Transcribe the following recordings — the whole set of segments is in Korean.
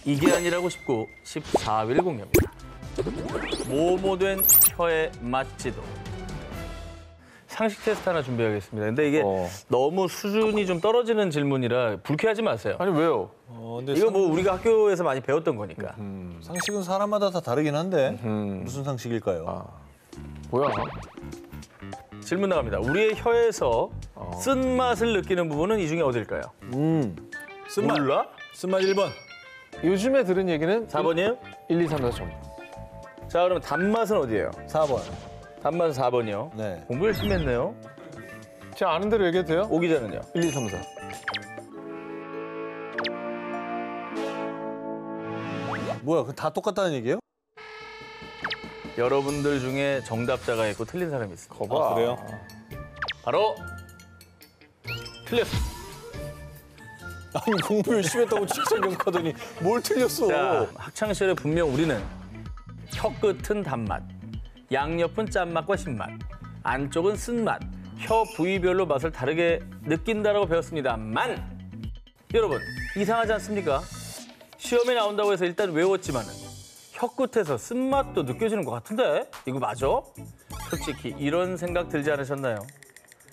이게 아니라고 싶고 14일 공개입니다. 모모된 혀의 맛지도. 상식 테스트 하나 준비하겠습니다. 근데 이게 너무 수준이 좀 떨어지는 질문이라 불쾌하지 마세요. 아니 왜요? 근데 이거 뭐 우리가 학교에서 많이 배웠던 거니까. 상식은 사람마다 다 다르긴 한데 무슨 상식일까요? 뭐야? 질문 나갑니다. 우리의 혀에서 쓴맛을 느끼는 부분은 이 중에 어딜까요? 쓴맛. 몰라? 쓴맛 1번. 요즘에 들은 얘기는 4번이에요? 1, 2, 3, 4 점. 자, 그러면 단맛은 어디예요? 4번. 단맛은 4번이요. 네. 공부 열심히 했네요. 제가 아는 대로 얘기해도 돼요? 오 기자는요? 1, 2, 3, 4. 뭐야, 그 다 똑같다는 얘기예요? 여러분들 중에 정답자가 있고 틀린 사람이 있습니다. 아, 그래요? 바로 틀렸습니다. 아니, 공부 열심히 했다고 칭찬 계속하더니 뭘 틀렸어? 자, 학창 시절에 분명 우리는 혀 끝은 단맛, 양옆은 짠맛과 신맛, 안쪽은 쓴맛, 혀 부위별로 맛을 다르게 느낀다라고 배웠습니다만 여러분 이상하지 않습니까? 시험에 나온다고 해서 일단 외웠지만은 혀 끝에서 쓴맛도 느껴지는 것 같은데 이거 맞아? 솔직히 이런 생각 들지 않으셨나요?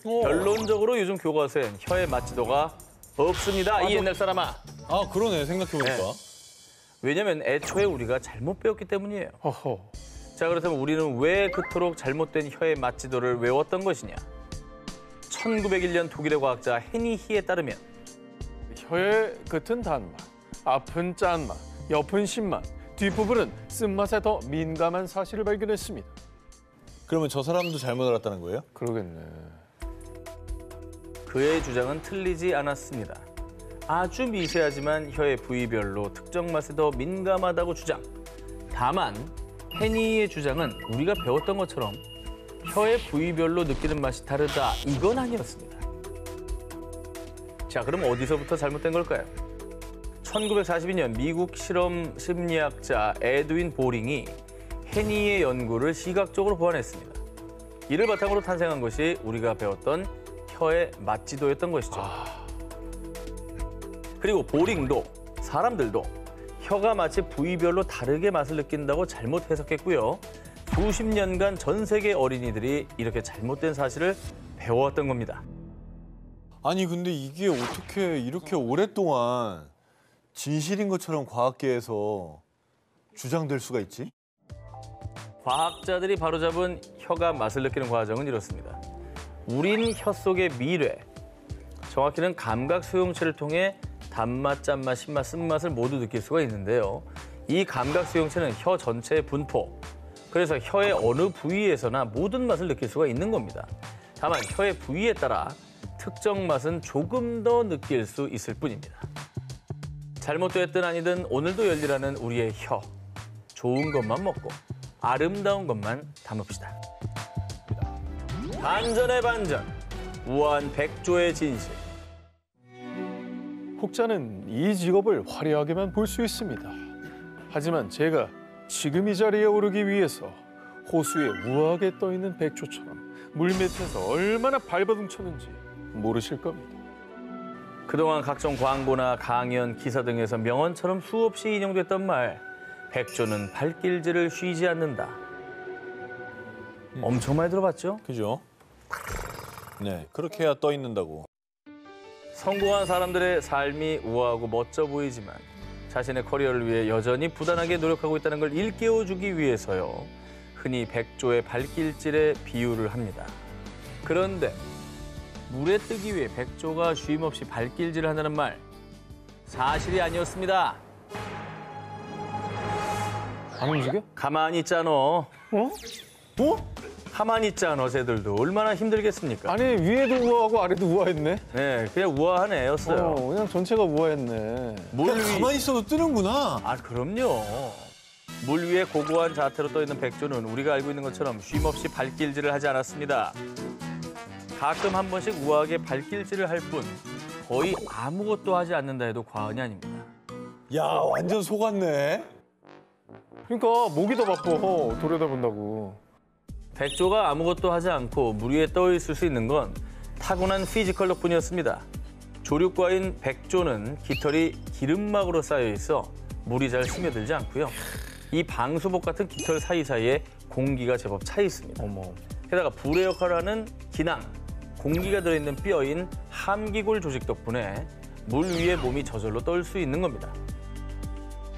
결론적으로 요즘 교과서엔 혀의 맛지도가 없습니다. 이 옛날 사람아. 아, 그러네, 생각해보니까. 네. 왜냐면 애초에 우리가 잘못 배웠기 때문이에요. 허허. 자, 그렇다면 우리는 왜 그토록 잘못된 혀의 맛지도를 외웠던 것이냐? 1901년 독일의 과학자 헤니 히에 따르면 혀의 끝은 단맛, 앞은 짠맛, 옆은 신맛, 뒷부분은 쓴맛에 더 민감한 사실을 발견했습니다. 그러면 저 사람도 잘못 알았다는 거예요? 그러겠네. 그의 주장은 틀리지 않았습니다. 아주 미세하지만 혀의 부위별로 특정 맛에 더 민감하다고 주장. 다만 헤니의 주장은 우리가 배웠던 것처럼 혀의 부위별로 느끼는 맛이 다르다. 이건 아니었습니다. 자, 그럼 어디서부터 잘못된 걸까요? 1942년 미국 실험 심리학자 에드윈 보링이 헤니의 연구를 시각적으로 보완했습니다. 이를 바탕으로 탄생한 것이 우리가 배웠던 혀의 맛지도였던 것이죠. 그리고 보링도 사람들도 혀가 마치 부위별로 다르게 맛을 느낀다고 잘못 해석했고요. 수십 년간 전 세계 어린이들이 이렇게 잘못된 사실을 배워왔던 겁니다. 아니, 근데 이게 어떻게 이렇게 오랫동안 진실인 것처럼 과학계에서 주장될 수가 있지? 과학자들이 바로잡은 혀가 맛을 느끼는 과정은 이렇습니다. 우린 혀 속의 미뢰, 정확히는 감각 수용체를 통해 단맛, 짠맛, 신맛, 쓴맛을 모두 느낄 수가 있는데요. 이 감각 수용체는 혀 전체의 분포, 그래서 혀의 어느 부위에서나 모든 맛을 느낄 수가 있는 겁니다. 다만 혀의 부위에 따라 특정 맛은 조금 더 느낄 수 있을 뿐입니다. 잘못됐든 아니든 오늘도 열일하는 우리의 혀. 좋은 것만 먹고 아름다운 것만 담읍시다. 반전의 반전, 우아한 백조의 진실. 혹자는 이 직업을 화려하게만 볼 수 있습니다. 하지만 제가 지금 이 자리에 오르기 위해서 호수에 우아하게 떠있는 백조처럼 물밑에서 얼마나 발버둥 쳤는지 모르실 겁니다. 그동안 각종 광고나 강연, 기사 등에서 명언처럼 수없이 인용됐던 말, 백조는 발길질을 쉬지 않는다. 엄청 많이 들어봤죠? 그죠? 네, 그렇게 해야 떠 있는다고. 성공한 사람들의 삶이 우아하고 멋져 보이지만 자신의 커리어를 위해 여전히 부단하게 노력하고 있다는 걸 일깨워주기 위해서요. 흔히 백조의 발길질에 비유를 합니다. 그런데 물에 뜨기 위해 백조가 쉼없이 발길질을 한다는 말, 사실이 아니었습니다. 안 움직여? 가만히 있잖아. 어? 가만히 있잖아, 쟤들도. 얼마나 힘들겠습니까? 아니 위에도 우아하고 아래도 우아했네. 네, 그냥 우아한 애였어요. 그냥 전체가 우아했네. 물 그냥 가만히 있어도 뜨는구나. 아, 그럼요. 물 위에 고고한 자태로 떠있는 백조는 우리가 알고 있는 것처럼 쉼없이 발길질을 하지 않았습니다. 가끔 한 번씩 우아하게 발길질을 할 뿐 거의 아무것도 하지 않는다 해도 과언이 아닙니다. 야, 완전 속았네. 그러니까 목이 더 바빠 들여다본다고. 백조가 아무것도 하지 않고 물 위에 떠 있을 수 있는 건 타고난 피지컬 덕분이었습니다. 조류과인 백조는 깃털이 기름막으로 쌓여 있어 물이 잘 스며들지 않고요. 이 방수복 같은 깃털 사이사이에 공기가 제법 차 있습니다. 게다가 불의 역할을 하는 기낭, 공기가 들어있는 뼈인 함기골 조직 덕분에 물 위에 몸이 저절로 떨 수 있는 겁니다.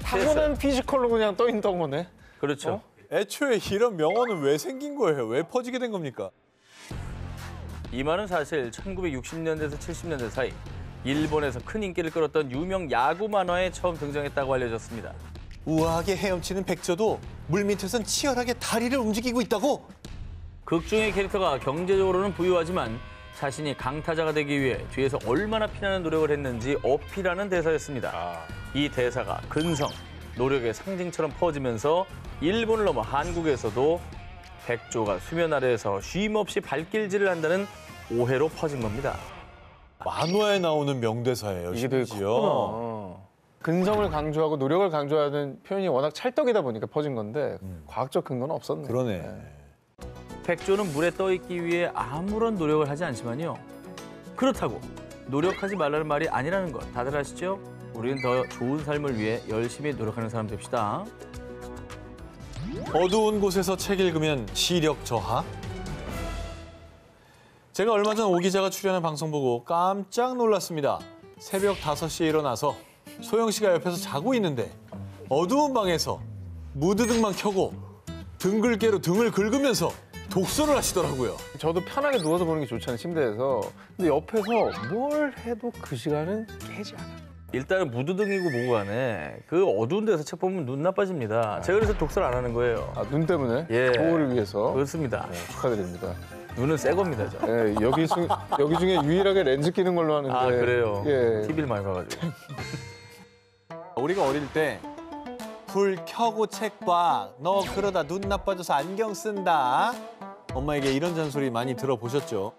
타고난 피지컬로 그냥 떠 있는 거네. 그렇죠. 애초에 이런 명언은 왜 생긴 거예요? 왜 퍼지게 된 겁니까? 이 말은 사실 1960년대에서 70년대 사이 일본에서 큰 인기를 끌었던 유명 야구 만화에 처음 등장했다고 알려졌습니다. 우아하게 헤엄치는 백조도 물밑에선 치열하게 다리를 움직이고 있다고? 극중의 캐릭터가 경제적으로는 부유하지만 자신이 강타자가 되기 위해 뒤에서 얼마나 피나는 노력을 했는지 어필하는 대사였습니다. 이 대사가 근성, 노력의 상징처럼 퍼지면서 일본을 넘어 한국에서도 백조가 수면 아래에서 쉼없이 발길질을 한다는 오해로 퍼진 겁니다. 만화에 나오는 명대사예요, 이게 되게 심지어. 컸구나. 근성을 강조하고 노력을 강조하는 표현이 워낙 찰떡이다 보니까 퍼진 건데 과학적 근거는 없었네. 그러네. 백조는 물에 떠 있기 위해 아무런 노력을 하지 않지만요. 그렇다고 노력하지 말라는 말이 아니라는 것 다들 아시죠? 우리는 더 좋은 삶을 위해 열심히 노력하는 사람 됩시다. 어두운 곳에서 책 읽으면 시력 저하? 제가 얼마 전 오 기자가 출연한 방송 보고 깜짝 놀랐습니다. 새벽 5시에 일어나서 소영 씨가 옆에서 자고 있는데 어두운 방에서 무드등만 켜고 등글개로 등을 긁으면서 독서를 하시더라고요. 저도 편하게 누워서 보는 게 좋잖아요, 침대에서. 근데 옆에서 뭘 해도 그 시간은 깨지 않아. 일단은 무드등이고 뭐고 간에 그 어두운 데서 책 보면 눈 나빠집니다. 제가 그래서 독서를 안 하는 거예요. 아, 눈 때문에? 예. 보호를 위해서? 그렇습니다. 축하드립니다. 눈은 새 겁니다, 저. 예, 여기 중에 유일하게 렌즈 끼는 걸로 하는데. 아, 그래요? 예. TV를 많이 봐가지고. 우리가 어릴 때 불 켜고 책 봐. 너 그러다 눈 나빠져서 안경 쓴다. 엄마에게 이런 잔소리 많이 들어보셨죠?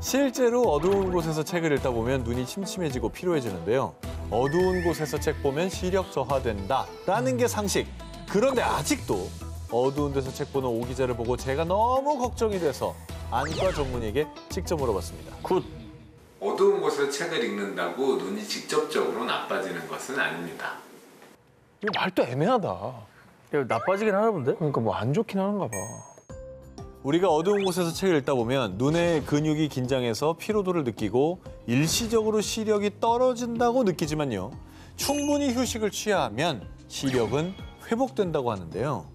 실제로 어두운 곳에서 책을 읽다 보면 눈이 침침해지고 피로해지는데요. 어두운 곳에서 책 보면 시력 저하된다라는 게 상식. 그런데 아직도 어두운 데서 책 보는 오 기자를 보고 제가 너무 걱정이 돼서 안과 전문의에게 직접 물어봤습니다. 굿. 어두운 곳에서 책을 읽는다고 눈이 직접적으로 나빠지는 것은 아닙니다. 이 말도 애매하다. 이거 나빠지긴 하나 본데? 그러니까 뭐 안 좋긴 하는가 봐. 우리가 어두운 곳에서 책을 읽다 보면 눈의 근육이 긴장해서 피로도를 느끼고 일시적으로 시력이 떨어진다고 느끼지만요. 충분히 휴식을 취하면 시력은 회복된다고 하는데요.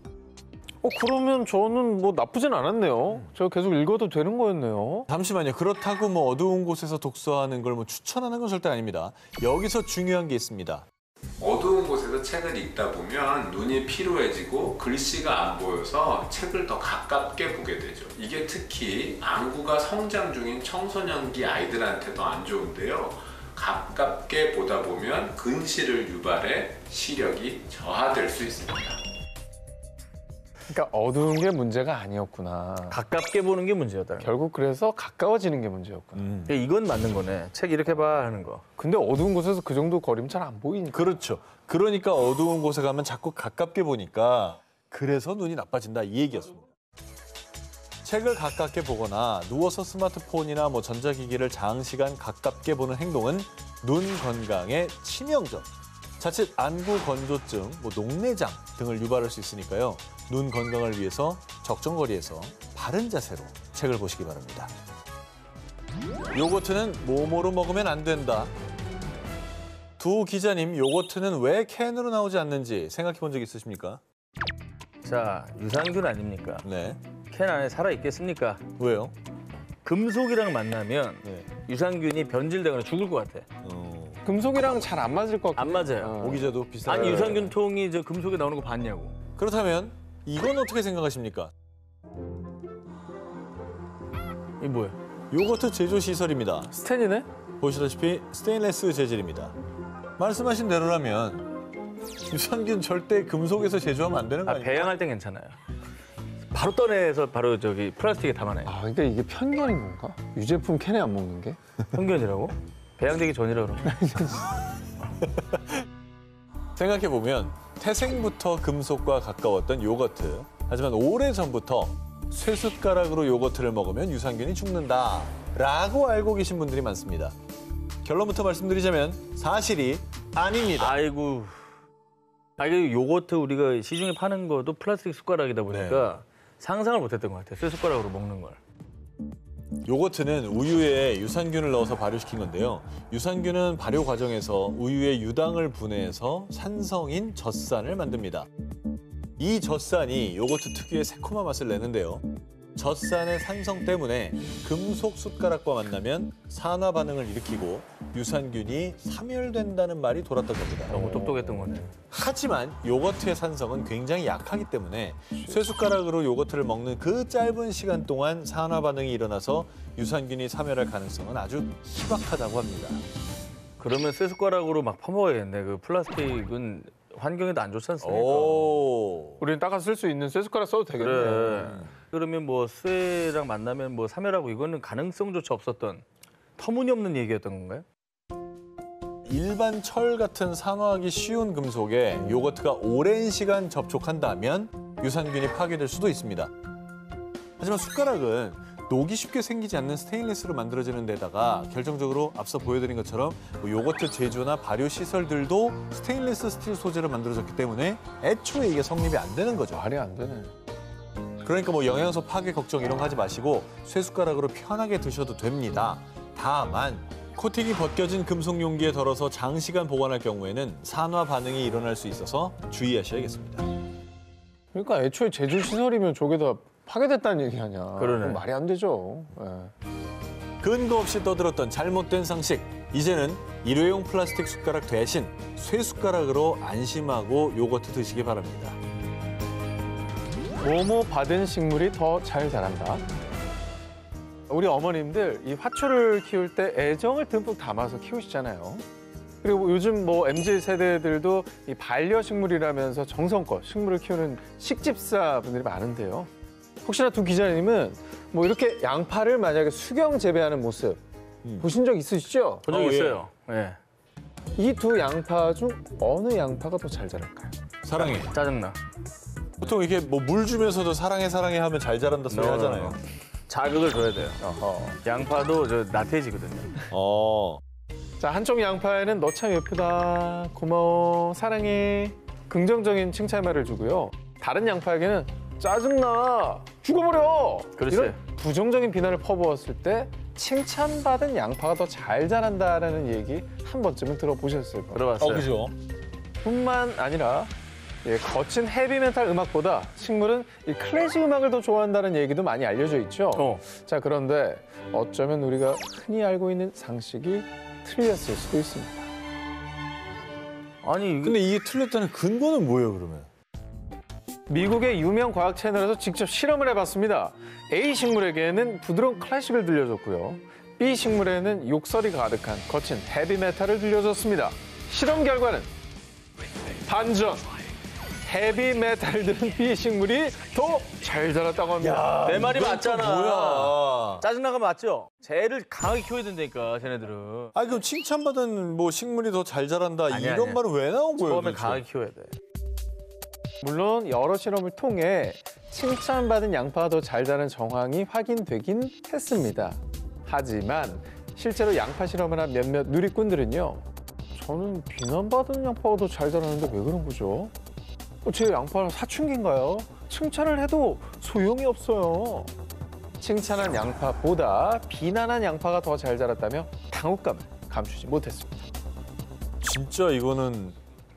그러면 저는 뭐 나쁘진 않았네요. 제가 계속 읽어도 되는 거였네요. 잠시만요. 그렇다고 뭐 어두운 곳에서 독서하는 걸 뭐 추천하는 건 절대 아닙니다. 여기서 중요한 게 있습니다. 어두운 곳에서 책을 읽다 보면 눈이 피로해지고 글씨가 안 보여서 책을 더 가깝게 보게 되죠. 이게 특히 안구가 성장 중인 청소년기 아이들한테도 안 좋은데요. 가깝게 보다 보면 근시를 유발해 시력이 저하될 수 있습니다. 그러니까 어두운 게 문제가 아니었구나. 가깝게 보는 게 문제였다. 결국 그래서 가까워지는 게 문제였구나. 이건 맞는 거네. 책 이렇게 봐 하는 거. 근데 어두운 곳에서 그 정도 거리면 잘 안 보이니까. 그렇죠. 그러니까 어두운 곳에 가면 자꾸 가깝게 보니까 그래서 눈이 나빠진다 이 얘기였습니다. 책을 가깝게 보거나 누워서 스마트폰이나 뭐 전자기기를 장시간 가깝게 보는 행동은 눈 건강에 치명적. 자칫 안구 건조증, 뭐 녹내장 등을 유발할 수 있으니까요. 눈 건강을 위해서 적정 거리에서 바른 자세로 책을 보시기 바랍니다. 요거트는 뭐뭐로 먹으면 안 된다. 두 기자님, 요거트는 왜 캔으로 나오지 않는지 생각해 본 적 있으십니까? 자, 유산균 아닙니까? 네. 캔 안에 살아있겠습니까? 왜요? 금속이랑 만나면 네. 유산균이 변질되거나 죽을 것 같아. 금속이랑 잘 안 맞을 것 같고. 안 맞아요. 오 기자도 비슷한. 아니, 유산균 통이 저 금속에 나오는 거 봤냐고. 그렇다면 이건 어떻게 생각하십니까? 이게 뭐야? 요거트 제조 시설입니다. 스텐이네? 보시다시피 스테인레스 재질입니다. 말씀하신 대로라면 유산균 절대 금속에서 제조하면 안 되는 거 아닙니까? 배양할 땐 괜찮아요. 바로 떠내서 바로 저기 플라스틱에 담아내요. 그러니까 이게 편견인 건가? 유제품 캔에 안 먹는 게? 편견이라고? 배양되기 전이라 그러면. 생각해보면 태생부터 금속과 가까웠던 요거트. 하지만 오래전부터 쇠숟가락으로 요거트를 먹으면 유산균이 죽는다 라고 알고 계신 분들이 많습니다. 결론부터 말씀드리자면 사실이 아닙니다. 아이고. 이게 요거트 우리가 시중에 파는 것도 플라스틱 숟가락이다 보니까 상상을 못했던 것 같아요. 쇠 숟가락으로 먹는 걸. 요거트는 우유에 유산균을 넣어서 발효시킨 건데요. 유산균은 발효 과정에서 우유에 유당을 분해해서 산성인 젖산을 만듭니다. 이 젖산이 요거트 특유의 새콤한 맛을 내는데요. 젖산의 산성 때문에 금속 숟가락과 만나면 산화 반응을 일으키고 유산균이 사멸된다는 말이 돌았던 겁니다. 너무 똑똑했던 거네. 하지만 요거트의 산성은 굉장히 약하기 때문에 쇠숟가락으로 요거트를 먹는 그 짧은 시간 동안 산화 반응이 일어나서 유산균이 사멸할 가능성은 아주 희박하다고 합니다. 그러면 쇠 숟가락으로 막 퍼먹어야겠네. 그 플라스틱은 환경에도 안 좋지 않습니까? 오. 우리는 닦아 쓸 수 있는 쇠 숟가락 써도 되겠네. 그래. 그러면 뭐 쇠랑 만나면 뭐 사멸하고 이거는 가능성조차 없었던 터무니없는 얘기였던 건가요? 일반 철 같은 산화하기 쉬운 금속에 요거트가 오랜 시간 접촉한다면 유산균이 파괴될 수도 있습니다. 하지만 숟가락은 녹이 쉽게 생기지 않는 스테인리스로 만들어지는 데다가 결정적으로 앞서 보여드린 것처럼 뭐 요거트 제조나 발효 시설들도 스테인리스 스틸 소재로 만들어졌기 때문에 애초에 이게 성립이 안 되는 거죠. 말이 안 되네. 그러니까 뭐 영양소 파괴 걱정 이런 거 하지 마시고 쇠숟가락으로 편하게 드셔도 됩니다. 다만 코팅이 벗겨진 금속 용기에 덜어서 장시간 보관할 경우에는 산화 반응이 일어날 수 있어서 주의하셔야겠습니다. 그러니까 애초에 제조 시설이면 저게 다 파괴됐다는 얘기 아니야. 그러네. 그건 말이 안 되죠. 예. 근거 없이 떠들었던 잘못된 상식. 이제는 일회용 플라스틱 숟가락 대신 쇠숟가락으로 안심하고 요거트 드시기 바랍니다. 뭐뭐 받은 식물이 더 잘 자란다. 우리 어머님들 이 화초를 키울 때 애정을 듬뿍 담아서 키우시잖아요. 그리고 요즘 뭐 MZ 세대들도 이 반려식물이라면서 정성껏 식물을 키우는 식집사 분들이 많은데요. 혹시나 두 기자님은 뭐 이렇게 양파를 만약에 수경 재배하는 모습 보신 적 있으시죠? 본 적 있어요. 예. 이 두 양파 중 어느 양파가 더 잘 자랄까요? 사랑해. 짜증나. 보통 이렇게 뭐 물 주면서도 사랑해 사랑해 하면 잘 자란다 소리 하잖아요. 자극을 줘야 돼요. 양파도 저 나태해지거든요. 자, 한쪽 양파에는 너 참 예쁘다, 고마워, 사랑해 긍정적인 칭찬말을 주고요. 다른 양파에게는 짜증나, 죽어버려 그렇지. 이런 부정적인 비난을 퍼부었을 때 칭찬받은 양파가 더 잘 자란다라는 얘기 한 번쯤은 들어보셨을 거예요. 들어봤어요. 그죠? 뿐만 아니라 거친 헤비메탈 음악보다 식물은 이 클래식 음악을 더 좋아한다는 얘기도 많이 알려져 있죠. 자, 그런데 어쩌면 우리가 흔히 알고 있는 상식이 틀렸을 수도 있습니다. 아니 이게 근데 이게 틀렸다는 근거는 뭐예요, 그러면? 미국의 유명 과학 채널에서 직접 실험을 해봤습니다. A 식물에게는 부드러운 클래식을 들려줬고요. B 식물에는 욕설이 가득한 거친 헤비메탈을 들려줬습니다. 실험 결과는 반전! 헤비메탈을 들은 B 식물이 더 잘 자랐다고 합니다. 내 말이 이건 또 맞잖아. 뭐야? 짜증나가 맞죠? 쟤를 강하게 키워야 된다니까, 쟤네들은. 아니 그럼 칭찬받은 뭐 식물이 더 잘 자란다 아니야, 이런 아니야. 말은 왜 나온 거예요? 처음에 도대체? 강하게 키워야 돼. 물론 여러 실험을 통해 칭찬받은 양파가 더 잘 자라는 정황이 확인되긴 했습니다. 하지만 실제로 양파 실험을 한 몇몇 누리꾼들은요. 저는 비난받은 양파가 더 잘 자라는데 왜 그런 거죠? 제 양파는 사춘기인가요? 칭찬을 해도 소용이 없어요. 칭찬한 양파보다 비난한 양파가 더 잘 자랐다며 당혹감을 감추지 못했습니다. 진짜 이거는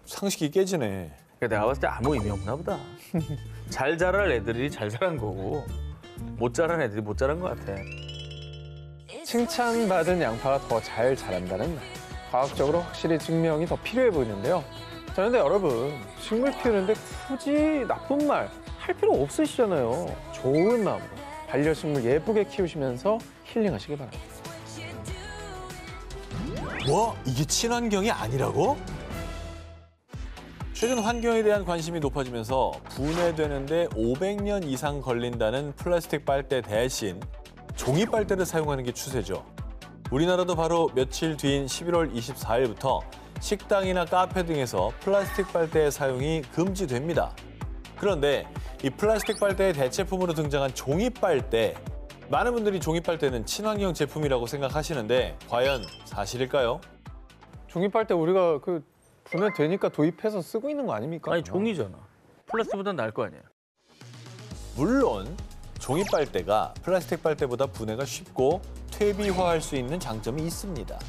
상식이 깨지네. 그러니까 내가 봤을 때 아무 의미 없나 보다. 잘 자랄 애들이 잘 자란 거고 못 자란 애들이 못 자란 것 같아. 칭찬받은 양파가 더 잘 자란다는 말. 과학적으로 확실히 증명이 더 필요해 보이는데요. 자, 그런데 여러분, 식물 키우는데 굳이 나쁜 말 할 필요 없으시잖아요. 좋은 마음으로 반려식물 예쁘게 키우시면서 힐링하시기 바랍니다. 뭐? 이게 친환경이 아니라고? 최근 환경에 대한 관심이 높아지면서 분해되는데 500년 이상 걸린다는 플라스틱 빨대 대신 종이 빨대를 사용하는 게 추세죠. 우리나라도 바로 며칠 뒤인 11월 24일부터 식당이나 카페 등에서 플라스틱 빨대의 사용이 금지됩니다. 그런데 이 플라스틱 빨대의 대체품으로 등장한 종이 빨대. 많은 분들이 종이 빨대는 친환경 제품이라고 생각하시는데 과연 사실일까요? 종이 빨대 우리가 분해되니까 도입해서 쓰고 있는 거 아닙니까? 아니 종이잖아. 플라스틱보단 나을 거 아니야. 물론 종이 빨대가 플라스틱 빨대보다 분해가 쉽고 퇴비화할 수 있는 장점이 있습니다.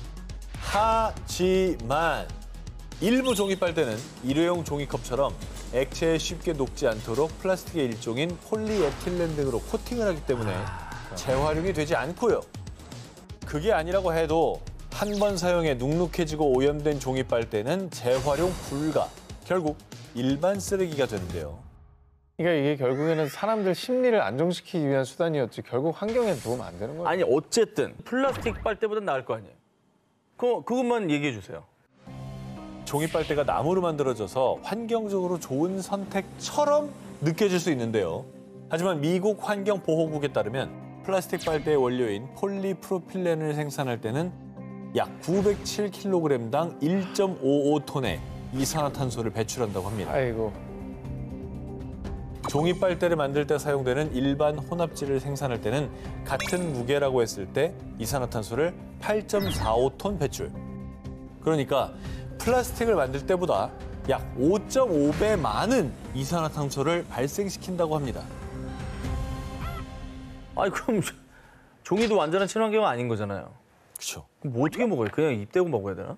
하지만 일부 종이 빨대는 일회용 종이컵처럼 액체에 쉽게 녹지 않도록 플라스틱의 일종인 폴리에틸렌 등으로 코팅을 하기 때문에 재활용이 되지 않고요. 그게 아니라고 해도 한 번 사용에 눅눅해지고 오염된 종이 빨대는 재활용 불가. 결국 일반 쓰레기가 되는데요. 그러니까 이게 결국에는 사람들 심리를 안정시키기 위한 수단이었지 결국 환경에 도움 안 되는 거예요. 아니 어쨌든 플라스틱 빨대보단 나을 거 아니에요. 그것만 얘기해 주세요. 종이 빨대가 나무로 만들어져서 환경적으로 좋은 선택처럼 느껴질 수 있는데요. 하지만 미국 환경보호국에 따르면 플라스틱 빨대의 원료인 폴리프로필렌을 생산할 때는 약 907kg당 1.55톤의 이산화탄소를 배출한다고 합니다. 아이고. 종이 빨대를 만들 때 사용되는 일반 혼합지를 생산할 때는 같은 무게라고 했을 때 이산화탄소를 8.45톤 배출. 그러니까 플라스틱을 만들 때보다 약 5.5배 많은 이산화탄소를 발생시킨다고 합니다. 아니 그럼 종이도 완전한 친환경은 아닌 거잖아요. 그렇죠. 그럼 뭐 어떻게 먹어요? 그냥 입 대고 먹어야 되나?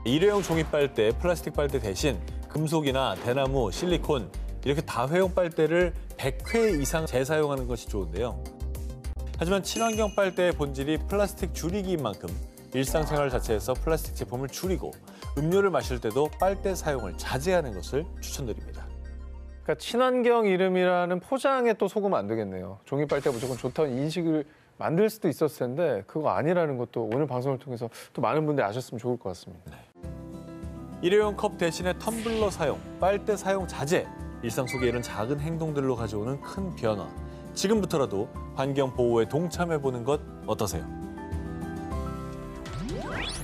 일회용 종이 빨대, 플라스틱 빨대 대신 금속이나 대나무, 실리콘 이렇게 다회용 빨대를 100회 이상 재사용하는 것이 좋은데요. 하지만 친환경 빨대의 본질이 플라스틱 줄이기인 만큼 일상생활 자체에서 플라스틱 제품을 줄이고 음료를 마실 때도 빨대 사용을 자제하는 것을 추천드립니다. 그러니까 친환경 이름이라는 포장에 또 속으면 안 되겠네요. 종이 빨대 무조건 좋다는 인식을 만들 수도 있었을 텐데 그거 아니라는 것도 오늘 방송을 통해서 또 많은 분들이 아셨으면 좋을 것 같습니다. 일회용 컵 대신에 텀블러 사용, 빨대 사용 자제, 일상 속에 이런 작은 행동들로 가져오는 큰 변화. 지금부터라도 환경 보호에 동참해보는 것 어떠세요?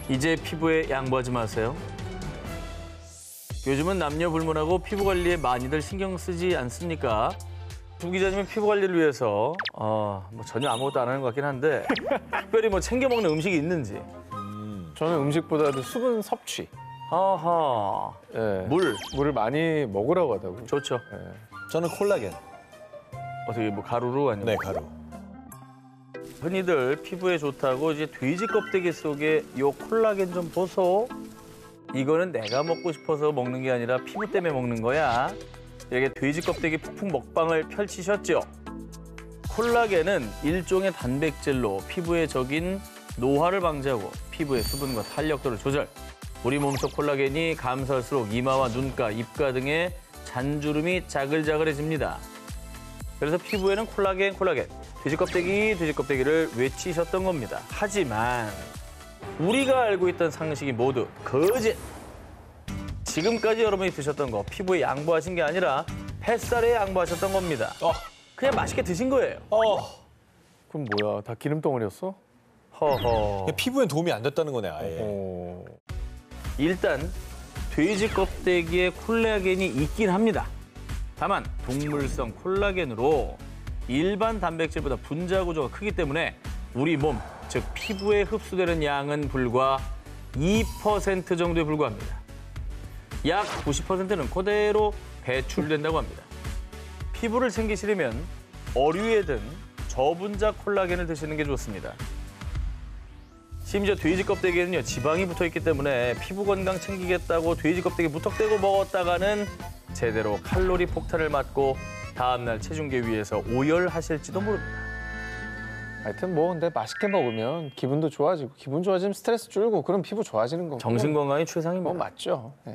이제 피부에 양보하지 마세요. 요즘은 남녀 불문하고 피부 관리에 많이들 신경 쓰지 않습니까? 두 기자님은 피부 관리를 위해서 뭐 전혀 아무것도 안 하는 것 같긴 한데 특별히 뭐 챙겨 먹는 음식이 있는지. 저는 음식보다도 수분 섭취. 아하. 예. 물을 많이 먹으라고 하다고요. 좋죠. 예. 저는 콜라겐. 어떻게 뭐 가루로 아니면? 네, 가루. 흔히들 피부에 좋다고 이제 돼지 껍데기 속에 요 콜라겐 좀 보소. 이거는 내가 먹고 싶어서 먹는 게 아니라 피부 때문에 먹는 거야. 이렇게 돼지 껍데기 푹푹 먹방을 펼치셨죠. 콜라겐은 일종의 단백질로 피부에 적인 노화를 방지하고 피부의 수분과 탄력도를 조절. 우리 몸속 콜라겐이 감소할수록 이마와 눈가, 입가 등의 잔주름이 자글자글해집니다. 그래서 피부에는 콜라겐, 돼지 껍데기를 외치셨던 겁니다. 하지만 우리가 알고 있던 상식이 모두 거짓! 지금까지 여러분이 드셨던 거 피부에 양보하신 게 아니라 햇살에 양보하셨던 겁니다. 그냥 맛있게 드신 거예요. 그럼 뭐야? 다 기름 덩어리였어? 허허. 피부에 도움이 안 됐다는 거네, 아예. 일단 돼지 껍데기에 콜라겐이 있긴 합니다. 다만 동물성 콜라겐으로 일반 단백질보다 분자 구조가 크기 때문에 우리 몸, 즉 피부에 흡수되는 양은 불과 2% 정도에 불과합니다. 약 90%는 그대로 배출된다고 합니다. 피부를 챙기시려면 어류에 든 저분자 콜라겐을 드시는 게 좋습니다. 심지어 돼지 껍데기에는요, 지방이 붙어있기 때문에 피부 건강 챙기겠다고 돼지 껍데기 무턱대고 먹었다가는 제대로 칼로리 폭탄을 맞고 다음날 체중계 위에서 오열하실지도 모릅니다. 하여튼 뭐 근데 맛있게 먹으면 기분도 좋아지고 기분 좋아지면 스트레스 줄고 그럼 피부 좋아지는 거고. 정신 건강이 최상입니다. 뭐 맞죠. 네.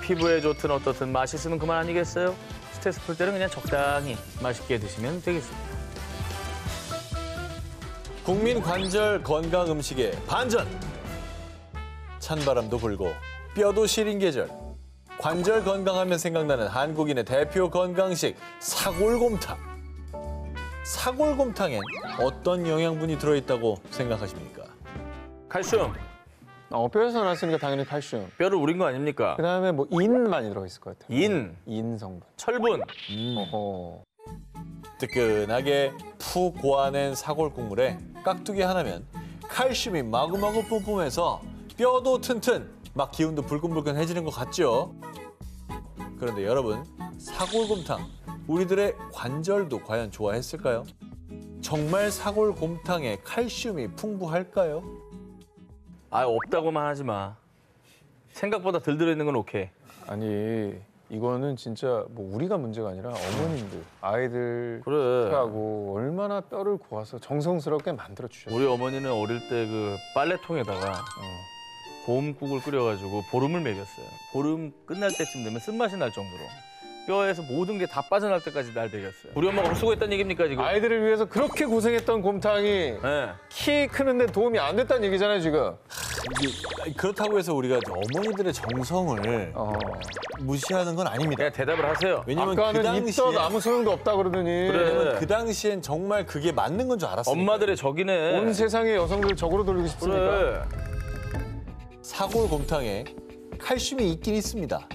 피부에 좋든 어떻든 맛있으면 그만 아니겠어요? 스트레스 풀 때는 그냥 적당히 맛있게 드시면 되겠습니다. 국민 관절 건강 음식의 반전. 찬바람도 불고 뼈도 시린 계절. 관절 건강하면 생각나는 한국인의 대표 건강식 사골곰탕. 사골곰탕엔 어떤 영양분이 들어있다고 생각하십니까? 칼슘, 뼈에서 나왔으니까 당연히 칼슘. 뼈를 우린 거 아닙니까? 그다음에 뭐 인 많이 들어있을 것 같아요. 인 성분. 철분, 어허. 뜨끈하게 푹 고아낸 사골 국물에 깍두기 하나면 칼슘이 마구마구 뿜뿜해서 뼈도 튼튼, 막 기운도 불끈불끈해지는 것 같죠? 그런데 여러분, 사골곰탕, 우리들의 관절도 과연 좋아했을까요? 정말 사골곰탕에 칼슘이 풍부할까요? 아, 없다고만 하지 마. 생각보다 덜 들어있는 건 오케이. 아니 이거는 진짜 뭐 우리가 문제가 아니라 어머님들, 아이들 그래. 하고 얼마나 뼈를 고아서 정성스럽게 만들어 주셨어요. 우리 어머니는 어릴 때 그 빨래통에다가 고음국을 끓여가지고 보름을 먹였어요. 보름 끝날 때쯤 되면 쓴맛이 날 정도로 뼈에서 모든 게 다 빠져날 때까지 날 먹였어요. 우리 엄마가 수고했다는 얘기입니까 지금? 아이들을 위해서 그렇게 고생했던 곰탕이 네. 키 크는데 도움이 안 됐다는 얘기잖아요 지금. 이게 그렇다고 해서 우리가 어머니들의 정성을 무시하는 건 아닙니다. 그냥 대답을 하세요. 왜냐면 그 아까는 당시에 있던 아무 소용도 없다 그러더니 그래. 그 당시엔 정말 그게 맞는 건 줄 알았어요. 엄마들의 적이네. 온 세상의 여성들을 적으로 돌리고 싶습니까? 그래. 사골곰탕에 칼슘이 있긴 있습니다.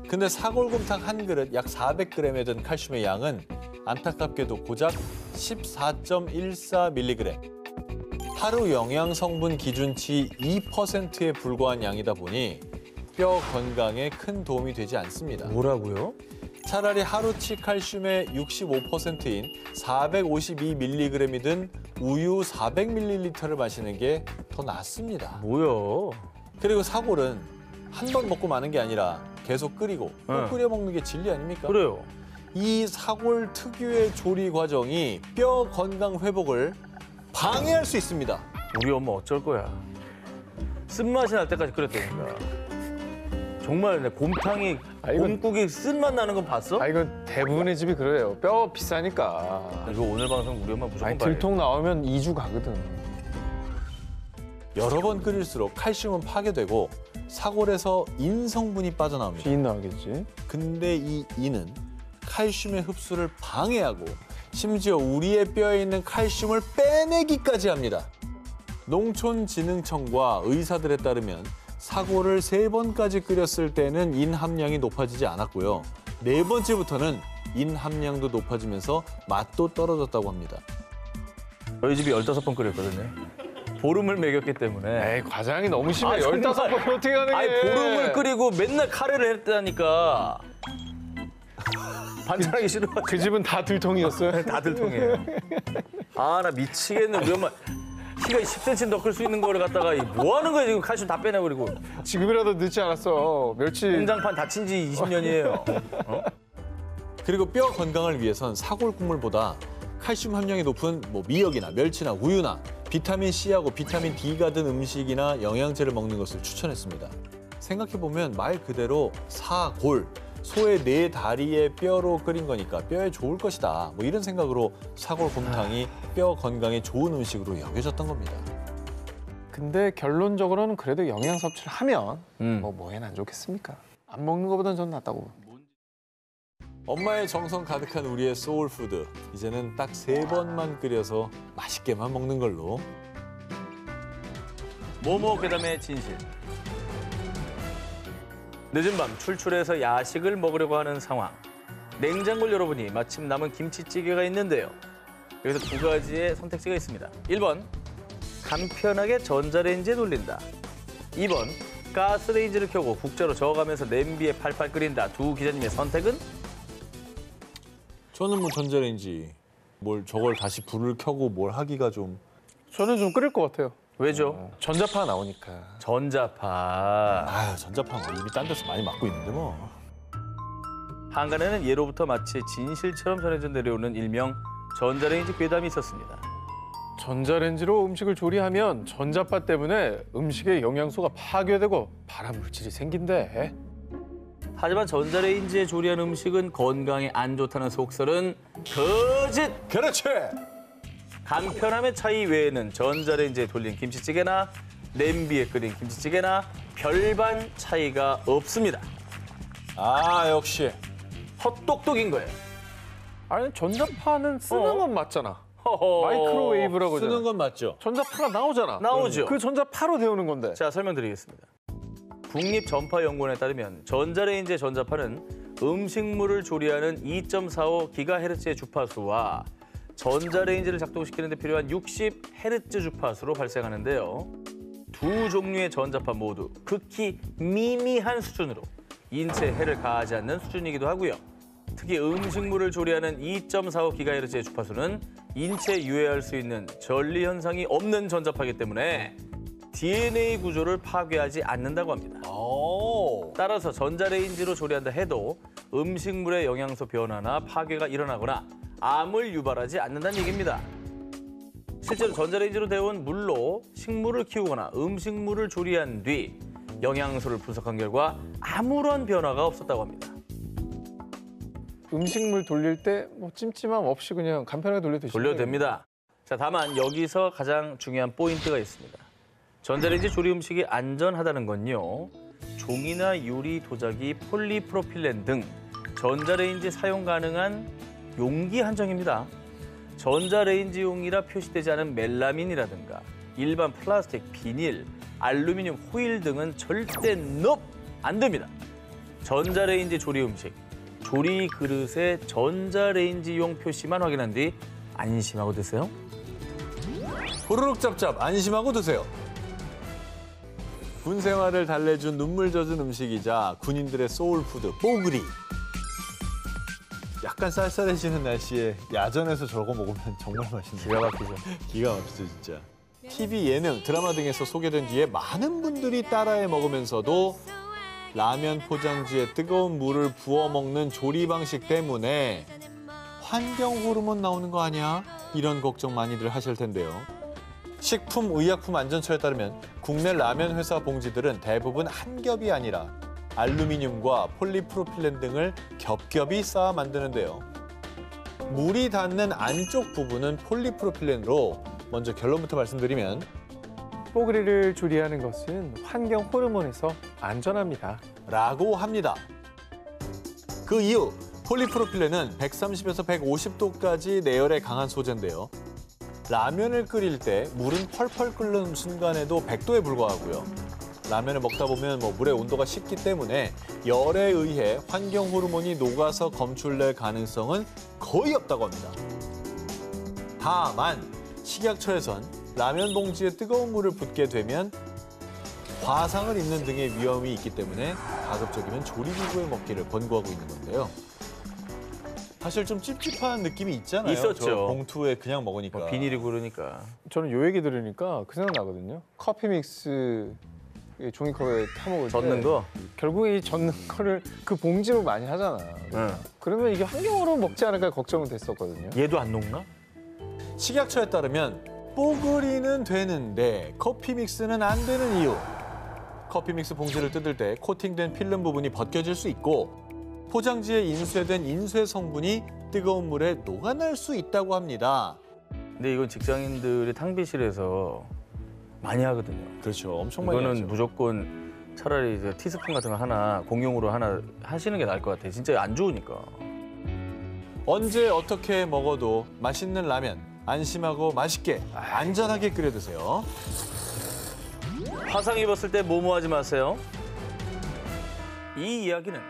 근데 사골곰탕 한 그릇 약 400g에 든 칼슘의 양은 안타깝게도 고작 14.14mg. 하루 영양 성분 기준치 2%에 불과한 양이다 보니 뼈 건강에 큰 도움이 되지 않습니다. 뭐라고요? 차라리 하루치 칼슘의 65%인 452mg이 든 우유 400ml를 마시는 게 더 낫습니다. 뭐야? 그리고 사골은 한 번 먹고 마는 게 아니라 계속 끓이고 또 네. 끓여 먹는 게 진리 아닙니까? 그래요. 이 사골 특유의 조리 과정이 뼈 건강 회복을 방해할 수 있습니다. 우리 엄마 어쩔 거야. 쓴맛이 날 때까지 끓였다니까. 정말 내 곰탕이 아, 이건- 곰국이 쓴맛 나는 건 봤어? 아 이건 대부분의 집이 그래요. 뼈 비싸니까. 이거 오늘 방송 우리 엄마 무조건 아니 봐야 들통 나오면 2주 가거든. 여러 번 끓일수록 칼슘은 파괴되고 사골에서 인 성분이 빠져나옵니다. 비인 나오겠지. 근데 이 인은 칼슘의 흡수를 방해하고 심지어 우리의 뼈에 있는 칼슘을 빼내기까지 합니다. 농촌진흥청과 의사들에 따르면 사골을 3번까지 끓였을 때는 인 함량이 높아지지 않았고요. 4번째부터는 인 함량도 높아지면서 맛도 떨어졌다고 합니다. 저희 집이 15번 끓였거든요. 보름을 먹였기 때문에. 에이 과장이 너무 심해. 아, 정말. 15번 어떻게 하는 아니 게? 보름을 끓이고 맨날 카레를 했다니까. 반찬하기 싫어. 그 집은 다 들통이었어요. 다 들통이에요. 아 나 미치겠네. 우리 엄마 키가 10cm 더 클 수 있는 거를 갖다가 뭐 하는 거야 지금 칼슘 다 빼내버리고. 지금이라도 늦지 않았어. 멸치. 공장판 다친 지 20년이에요. 그리고 뼈 건강을 위해선 사골 국물보다 칼슘 함량이 높은 미역이나 멸치나 우유나 비타민 C하고 비타민 D가 든 음식이나 영양제를 먹는 것을 추천했습니다. 생각해보면 말 그대로 사골, 소의 4다리의 뼈로 끓인 거니까 뼈에 좋을 것이다. 뭐 이런 생각으로 사골곰탕이 뼈 건강에 좋은 음식으로 여겨졌던 겁니다. 근데 결론적으로는 그래도 영양 섭취를 하면 음. 뭐에는 안 좋겠습니까? 안 먹는 것보단 전 낫다고. 엄마의 정성 가득한 우리의 소울푸드. 이제는 딱 3번만 끓여서 맛있게만 먹는 걸로. 모모 괴담의 진실. 늦은 밤 출출해서 야식을 먹으려고 하는 상황. 냉장고를 열어보니 마침 남은 김치찌개가 있는데요. 여기서 2가지의 선택지가 있습니다. 1번, 간편하게 전자레인지에 돌린다. 2번, 가스레인지를 켜고 국자로 저어가면서 냄비에 팔팔 끓인다. 두 기자님의 선택은? 저는 전자레인지 저걸 다시 불을 켜고 뭘 하기가 좀. 저는 좀 끓일 것 같아요. 왜죠? 전자파 나오니까. 전자파. 아유, 전자파 이미 딴 데서 많이 맡고 있는데 뭐. 한간에는 예로부터 마치 진실처럼 전해져 내려오는 일명 전자레인지 괴담이 있었습니다. 전자레인지로 음식을 조리하면 전자파 때문에 음식의 영양소가 파괴되고 발암 물질이 생긴대. 하지만 전자레인지에 조리한 음식은 건강에 안 좋다는 속설은 거짓! 그렇지! 간편함의 차이 외에는 전자레인지에 돌린 김치찌개나 냄비에 끓인 김치찌개나 별반 차이가 없습니다. 아, 역시. 헛똑똑인 거예요. 아니 전자파는 쓰는 어. 건 맞잖아. 허허. 마이크로웨이브라고 쓰는 하잖아. 건 맞죠? 전자파가 나오잖아. 나오죠. 그 전자파로 데우는 건데. 자, 설명드리겠습니다. 국립전파연구원에 따르면 전자레인지의 전자파는 음식물을 조리하는 2.45GHz의 주파수와 전자레인지를 작동시키는 데 필요한 60Hz 주파수로 발생하는데요. 두 종류의 전자파 모두 극히 미미한 수준으로 인체에 해를 가하지 않는 수준이기도 하고요. 특히 음식물을 조리하는 2.45GHz의 주파수는 인체에 유해할 수 있는 전리 현상이 없는 전자파이기 때문에 DNA 구조를 파괴하지 않는다고 합니다. 따라서 전자레인지로 조리한다 해도 음식물의 영양소 변화나 파괴가 일어나거나 암을 유발하지 않는다는 얘기입니다. 실제로 전자레인지로 데운 물로 식물을 키우거나 음식물을 조리한 뒤 영양소를 분석한 결과 아무런 변화가 없었다고 합니다. 음식물 돌릴 때 뭐 찜찜함 없이 그냥 간편하게 돌려 드시면 돌려도 됩니다. 자, 다만 여기서 가장 중요한 포인트가 있습니다. 전자레인지 조리 음식이 안전하다는 건요. 종이나 유리, 도자기, 폴리프로필렌 등 전자레인지 사용 가능한 용기 한정입니다. 전자레인지용이라 표시되지 않은 멜라민이라든가 일반 플라스틱, 비닐, 알루미늄 호일 등은 절대 안 됩니다. 전자레인지 조리 음식, 조리 그릇에 전자레인지용 표시만 확인한 뒤 안심하고 드세요. 후루룩 짭짭 안심하고 드세요. 군 생활을 달래준 눈물 젖은 음식이자 군인들의 소울푸드 뽀글이. 약간 쌀쌀해지는 날씨에 야전에서 저거 먹으면 정말 맛있네요. 기가 막히죠. 기가 막히죠, 진짜. TV, 예능, 드라마 등에서 소개된 뒤에 많은 분들이 따라해 먹으면서도 라면 포장지에 뜨거운 물을 부어 먹는 조리 방식 때문에 환경 호르몬 나오는 거 아니야? 이런 걱정 많이들 하실 텐데요. 식품의약품안전처에 따르면 국내 라면 회사 봉지들은 대부분 한 겹이 아니라 알루미늄과 폴리프로필렌 등을 겹겹이 쌓아 만드는데요. 물이 닿는 안쪽 부분은 폴리프로필렌으로 먼저 결론부터 말씀드리면 뽀글이를 조리하는 것은 환경 호르몬에서 안전합니다. 라고 합니다. 그 이유, 폴리프로필렌은 130에서 150도까지 내열에 강한 소재인데요. 라면을 끓일 때 물은 펄펄 끓는 순간에도 100도에 불과하고요. 라면을 먹다 보면 물의 온도가 식기 때문에 열에 의해 환경 호르몬이 녹아서 검출될 가능성은 거의 없다고 합니다. 다만 식약처에선 라면 봉지에 뜨거운 물을 붓게 되면 화상을 입는 등의 위험이 있기 때문에 가급적이면 조리기구에 먹기를 권고하고 있는 건데요. 사실 좀 찝찝한 느낌이 있잖아요. 있었죠. 저 봉투에 그냥 먹으니까. 비닐이고 그러니까. 저는 요 얘기 들으니까 그 생각 나거든요. 커피 믹스 종이컵에 타먹을 때 젓는 거? 결국에 이 젓는 거를 그 봉지로 많이 하잖아. 응. 그러면 이게 환경으로 먹지 않을까 걱정은 됐었거든요. 얘도 안 녹나? 식약처에 따르면 뽀글이는 되는데 커피 믹스는 안 되는 이유. 커피 믹스 봉지를 뜯을 때 코팅된 필름 부분이 벗겨질 수 있고 포장지에 인쇄된 인쇄 성분이 뜨거운 물에 녹아날 수 있다고 합니다. 근데 이건 직장인들이 탕비실에서 많이 하거든요. 그렇죠. 엄청 많이 이거는 하죠. 무조건 차라리 이제 티스푼 같은 거 하나 공용으로 하나 하시는 게 나을 것 같아요. 진짜 안 좋으니까. 언제 어떻게 먹어도 맛있는 라면 안심하고 맛있게 안전하게 끓여 드세요. 화상 입었을 때 뭐뭐하지 마세요. 이 이야기는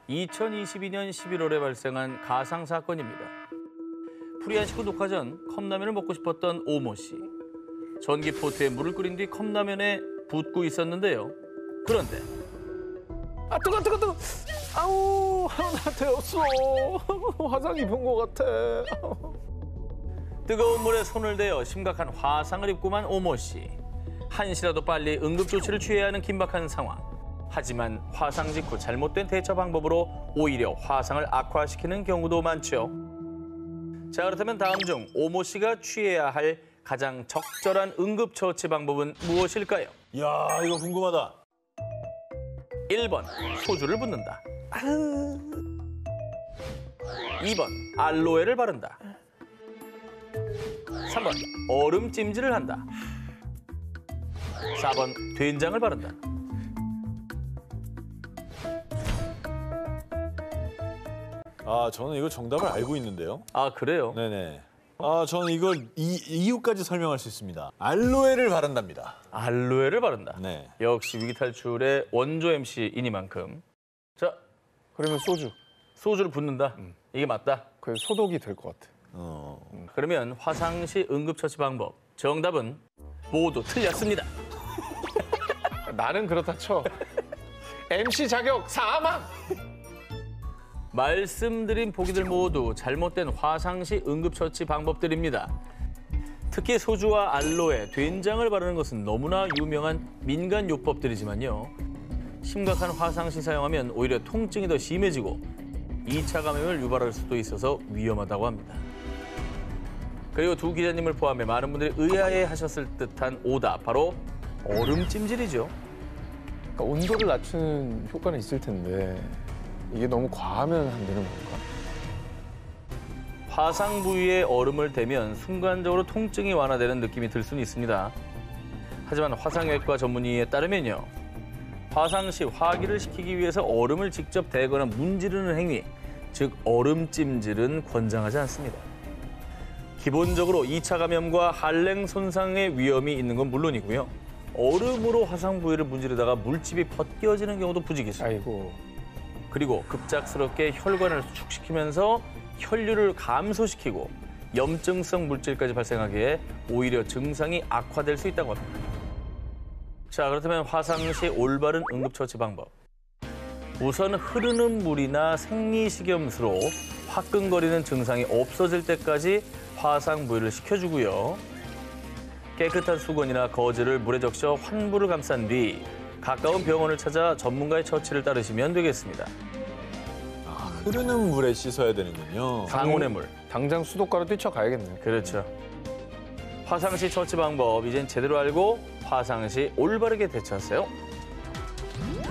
2022년 11월에 발생한 가상 사건입니다. 프리한 식구 녹화 전 컵라면을 먹고 싶었던 오모 씨. 전기포트에 물을 끓인 뒤 컵라면에 붓고 있었는데요. 그런데 아 뜨거. 아우 나한테 없어. 화상 입은 것 같아. 뜨거운 물에 손을 대어 심각한 화상을 입고만 오모 씨. 한시라도 빨리 응급조치를 취해야 하는 긴박한 상황. 하지만 화상 직후 잘못된 대처 방법으로 오히려 화상을 악화시키는 경우도 많죠. 자, 그렇다면 다음 중 오모 씨가 취해야 할 가장 적절한 응급처치 방법은 무엇일까요? 이야, 이거 궁금하다. 1번, 소주를 붓는다. 2번, 알로에를 바른다. 3번, 얼음 찜질을 한다. 4번, 된장을 바른다. 아, 저는 이거 정답을 알고 있는데요. 아, 그래요? 네네. 아, 저는 이걸 이유까지 설명할 수 있습니다. 알로에를 바른답니다. 알로에를 바른다. 네. 역시 위기탈출의 원조 MC이니만큼. 자, 그러면 소주. 소주를 붓는다. 이게 맞다. 그 소독이 될 것 같아. 그러면 화상시 응급처치 방법. 정답은 모두 틀렸습니다. 나는 그렇다 쳐. MC 자격 사망. 말씀드린 보기들 모두 잘못된 화상시 응급처치 방법들입니다. 특히 소주와 알로에, 된장을 바르는 것은 너무나 유명한 민간 요법들이지만요. 심각한 화상시 사용하면 오히려 통증이 더 심해지고 2차 감염을 유발할 수도 있어서 위험하다고 합니다. 그리고 두 기자님을 포함해 많은 분들이 의아해하셨을 듯한 오답, 바로 얼음찜질이죠. 그러니까 온도를 낮추는 효과는 있을 텐데 이게 너무 과하면 안 되는 건가? 화상 부위에 얼음을 대면 순간적으로 통증이 완화되는 느낌이 들 수는 있습니다. 하지만 화상외과 전문의에 따르면요. 화상 시 화기를 식히기 위해서 얼음을 직접 대거나 문지르는 행위, 즉 얼음찜질은 권장하지 않습니다. 기본적으로 2차 감염과 한랭 손상의 위험이 있는 건 물론이고요. 얼음으로 화상 부위를 문지르다가 물집이 벗겨지는 경우도 부지기 있습니다. 아이고. 그리고 급작스럽게 혈관을 수축시키면서 혈류를 감소시키고 염증성 물질까지 발생하기에 오히려 증상이 악화될 수 있다고 합니다. 자, 그렇다면 화상 시 올바른 응급처치 방법. 우선 흐르는 물이나 생리식염수로 화끈거리는 증상이 없어질 때까지 화상 부위를 식혀주고요. 깨끗한 수건이나 거즈를 물에 적셔 환부를 감싼 뒤 가까운 병원을 찾아 전문가의 처치를 따르시면 되겠습니다. 흐르는 물에 씻어야 되는군요. 상온의 물. 당장 수도가로 뛰쳐가야겠네요. 그렇죠. 화상시 처치 방법 이젠 제대로 알고 화상시 올바르게 대처하세요.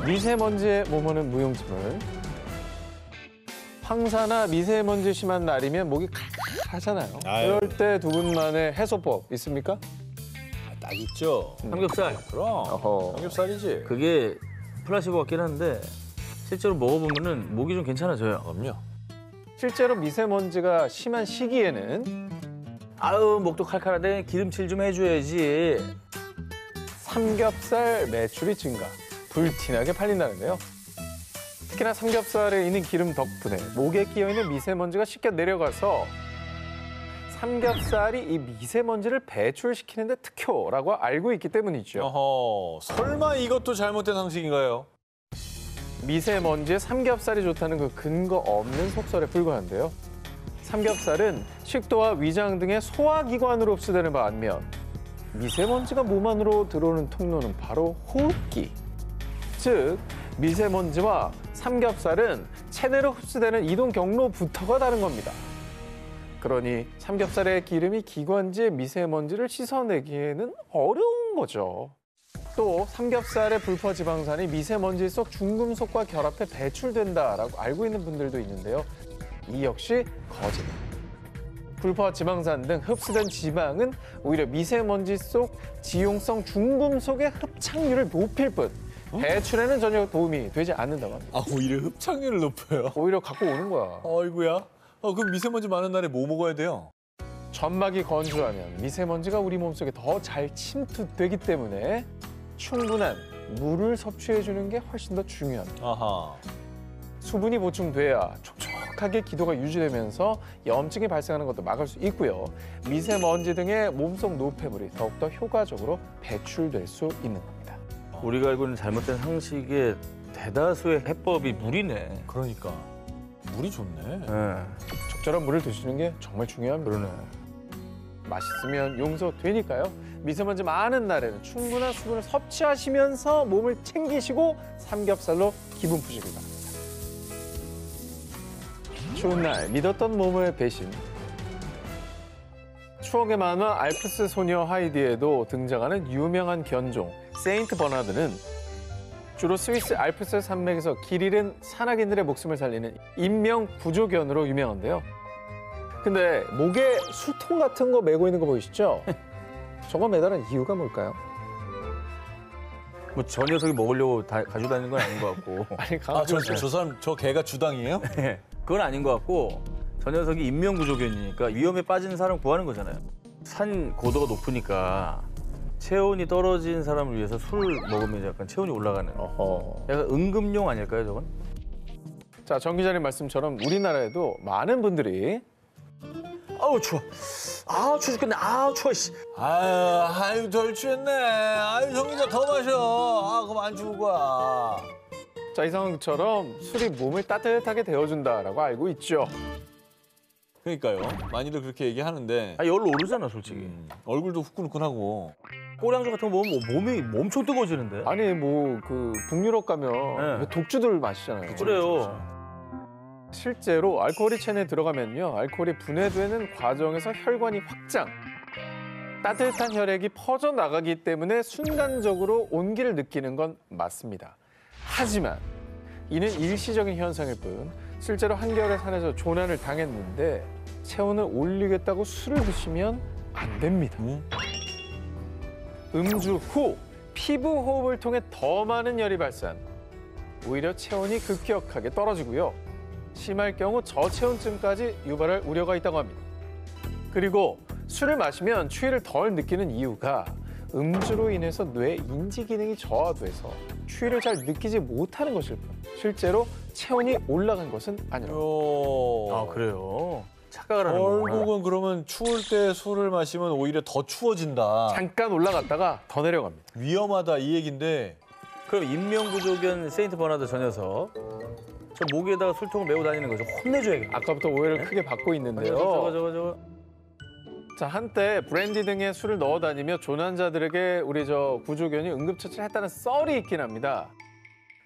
미세먼지에 몸하는 무용지물. 황사나 미세먼지 심한 날이면 목이 칼칼하잖아요. 아유. 그럴 때 두 분만의 해소법 있습니까? 딱 있죠. 삼겹살. 그럼 어허. 삼겹살이지. 그게 플라시보 같긴 한데 실제로 먹어보면은 목이 좀 괜찮아져요. 그럼요. 실제로 미세먼지가 심한 시기에는 아유, 목도 칼칼한데 기름칠 좀 해줘야지. 삼겹살 매출이 증가, 불티나게 팔린다는데요. 특히나 삼겹살에 있는 기름 덕분에 목에 끼어있는 미세먼지가 쉽게 내려가서 삼겹살이 이 미세먼지를 배출시키는 데 특효라고 알고 있기 때문이죠. 어허, 설마 이것도 잘못된 상식인가요? 미세먼지에 삼겹살이 좋다는 그 근거 없는 속설에 불과한데요. 삼겹살은 식도와 위장 등의 소화기관으로 흡수되는 반면 미세먼지가 몸 안으로 들어오는 통로는 바로 호흡기. 즉, 미세먼지와 삼겹살은 체내로 흡수되는 이동 경로부터가 다른 겁니다. 그러니 삼겹살의 기름이 기관지의 미세먼지를 씻어내기에는 어려운 거죠. 또 삼겹살의 불포지방산이 미세먼지 속 중금속과 결합해 배출된다라고 알고 있는 분들도 있는데요. 이 역시 거짓. 불포지방산 등 흡수된 지방은 오히려 미세먼지 속 지용성 중금속의 흡착률을 높일 뿐 배출에는 전혀 도움이 되지 않는다고 합니다. 아, 오히려 흡착률을 높여요. 오히려 갖고 오는 거야. 어이구야. 그럼 미세먼지 많은 날에 뭐 먹어야 돼요? 점막이 건조하면 미세먼지가 우리 몸속에 더 잘 침투되기 때문에 충분한 물을 섭취해주는 게 훨씬 더 중요합니다. 아하. 수분이 보충돼야 촉촉하게 기도가 유지되면서 염증이 발생하는 것도 막을 수 있고요. 미세먼지 등의 몸속 노폐물이 더욱더 효과적으로 배출될 수 있는 겁니다. 우리가 알고 있는 잘못된 상식의 대다수의 해법이 물이네. 그러니까 물이 좋네. 적절한 물을 드시는 게 정말 중요합니다. 그러네. 맛있으면 용서되니까요. 미세먼지 많은 날에는 충분한 수분을 섭취하시면서 몸을 챙기시고 삼겹살로 기분 푸시길 바랍니다. 추운 날 믿었던 몸을 배신. 추억의 만화 알프스 소녀 하이디에도 등장하는 유명한 견종 세인트 버나드는 주로 스위스 알프스 산맥에서 길 잃은 산악인들의 목숨을 살리는 인명 구조견으로 유명한데요. 근데 목에 수통 같은 거 메고 있는 거 보이시죠? 저거 매달은 이유가 뭘까요? 뭐 저 녀석이 먹으려고 가지고 다니는 건 아닌 것 같고. 아니 저 사람 저 개가 주당이에요? 그건 아닌 것 같고 저 녀석이 인명구조견이니까 위험에 빠진 사람 구하는 거잖아요. 산 고도가 높으니까 체온이 떨어진 사람을 위해서 술 먹으면 약간 체온이 올라가는 어허. 약간 응급용 아닐까요, 저건? 자, 정 기자님 말씀처럼 우리나라에도 많은 분들이 아우 추워. 아우 추워 죽겠네. 아우 추워 씨. 아유 덜 취했네. 아유 정기자 더 마셔. 아 그럼 안 죽을 거야. 자, 이 상황처럼 술이 몸을 따뜻하게 데워준다라고 알고 있죠. 그러니까요. 많이들 그렇게 얘기하는데 아 열로 오르잖아 솔직히. 얼굴도 후끈후끈하고. 꼬량주 같은 거 먹으면 몸이 엄청 뜨거워지는데. 아니 뭐 그 북유럽 가면 네. 독주들 마시잖아요. 그래요. 실제로 알코올이 체내에 들어가면요, 알코올이 분해되는 과정에서 혈관이 확장, 따뜻한 혈액이 퍼져나가기 때문에 순간적으로 온기를 느끼는 건 맞습니다. 하지만 이는 일시적인 현상일 뿐 실제로 한겨울에 산에서 조난을 당했는데 체온을 올리겠다고 술을 드시면 안 됩니다. 음주 후 피부 호흡을 통해 더 많은 열이 발산, 오히려 체온이 급격하게 떨어지고요. 심할 경우 저체온증까지 유발할 우려가 있다고 합니다. 그리고 술을 마시면 추위를 덜 느끼는 이유가 음주로 인해서 뇌 인지 기능이 저하돼서 추위를 잘 느끼지 못하는 것일 뿐 실제로 체온이 올라간 것은 아니라고. 아 그래요. 착각을 하는 거구나. 결국은 그러면 추울 때 술을 마시면 오히려 더 추워진다. 잠깐 올라갔다가 더 내려갑니다. 위험하다 이 얘긴데. 그럼 인명구조견 세인트 버나드 저 녀석 저 목에다가 술통을 메고 다니는 거죠. 혼내줘야겠다. 아까부터 오해를 크게 받고 있는데요. 저거. 자, 한때 브랜디 등에 술을 넣어 다니며 조난자들에게 우리 저 구조견이 응급처치를 했다는 썰이 있긴 합니다.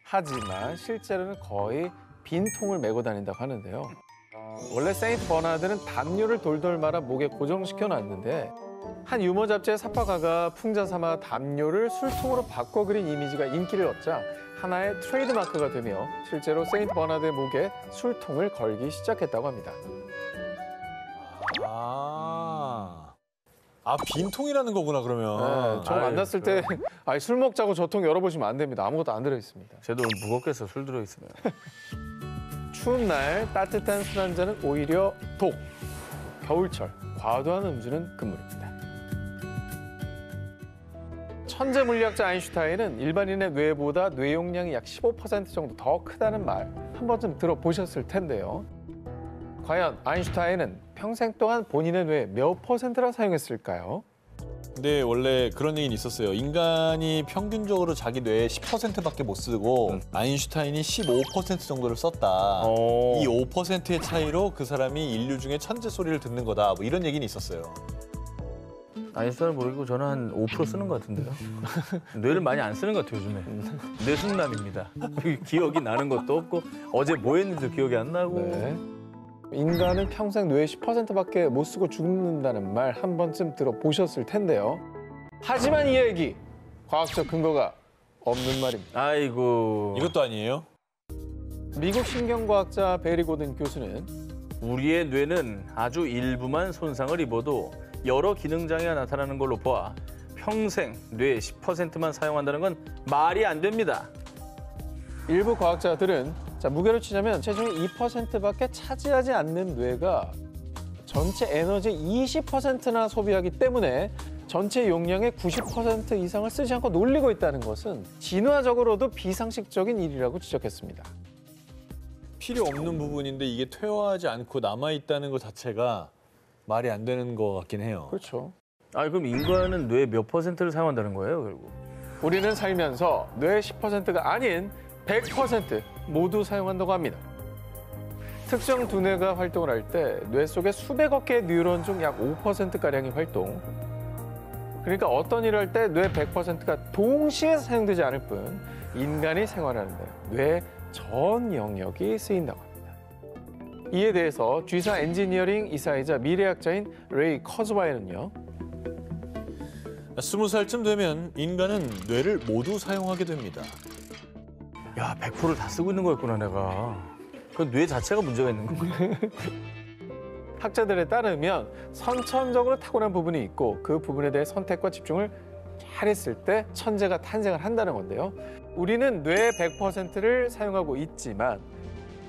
하지만 실제로는 거의 빈 통을 메고 다닌다고 하는데요. 원래 세인트 버나드는 담요를 돌돌 말아 목에 고정시켜 놨는데 한 유머 잡지의 사파가가 풍자 삼아 담요를 술통으로 바꿔 그린 이미지가 인기를 얻자 하나의 트레이드마크가 되며 실제로 세인트 버나드의 목에 술통을 걸기 시작했다고 합니다. 빈통이라는 거구나 그러면. 네, 저 만났을 때 술 먹자고 저 통 열어보시면 안 됩니다. 아무것도 안 들어있습니다. 쟤도 무겁겠어 술 들어있으면. 추운 날 따뜻한 술 한 잔은 오히려 독. 겨울철 과도한 음주는 금물입니다. 천재 물리학자 아인슈타인은 일반인의 뇌보다 뇌 용량이 약 15% 정도 더 크다는 말 한 번쯤 들어보셨을 텐데요. 과연 아인슈타인은 평생 동안 본인의 뇌 몇 %나 사용했을까요? 근데 원래 그런 얘기는 있었어요. 인간이 평균적으로 자기 뇌의 10%밖에 못 쓰고 아인슈타인이 15% 정도를 썼다. 이 5%의 차이로 그 사람이 인류 중에 천재 소리를 듣는 거다. 뭐 이런 얘기는 있었어요. 아인슈타인은 모르겠고 저는 한 5% 쓰는 것 같은데요. 뇌를 많이 안 쓰는 것 같아요 요즘에. 뇌순남입니다. 기억이 나는 것도 없고 어제 뭐 했는지도 기억이 안 나고. 네. 인간은 평생 뇌의 10%밖에 못 쓰고 죽는다는 말 한 번쯤 들어보셨을 텐데요. 하지만 이 얘기 과학적 근거가 없는 말입니다. 아이고. 이것도 아니에요? 미국 신경과학자 베리 고든 교수는 우리의 뇌는 아주 일부만 손상을 입어도 여러 기능 장애가 나타나는 걸로 보아 평생 뇌의 10%만 사용한다는 건 말이 안 됩니다. 일부 과학자들은 무게로 치자면 체중의 2%밖에 차지하지 않는 뇌가 전체 에너지의 20%나 소비하기 때문에 전체 용량의 90% 이상을 쓰지 않고 놀리고 있다는 것은 진화적으로도 비상식적인 일이라고 지적했습니다. 필요 없는 부분인데 이게 퇴화하지 않고 남아있다는 것 자체가 말이 안 되는 것 같긴 해요. 그렇죠. 아 그럼 인간은 뇌 몇 %를 사용한다는 거예요 결국? 우리는 살면서 뇌의 10%가 아닌 100% 모두 사용한다고 합니다. 특정 두뇌가 활동을 할 때 뇌 속에 수백억 개의 뉴런 중 약 5%가량이 활동. 그러니까 어떤 일을 할 때 뇌 100%가 동시에 사용되지 않을 뿐 인간이 생활하는 뇌 전 영역이 쓰인다고 합니다. 이에 대해서 G사 엔지니어링 이사이자 미래학자인 레이 커즈와이는요. 20살쯤 되면 인간은 뇌를 모두 사용하게 됩니다. 야 100%를 다 쓰고 있는 거였구나 내가. 그 뇌 자체가 문제가 있는 건가? 학자들에 따르면 선천적으로 타고난 부분이 있고 그 부분에 대해 선택과 집중을 잘했을 때 천재가 탄생을 한다는 건데요. 우리는 뇌의 100%를 사용하고 있지만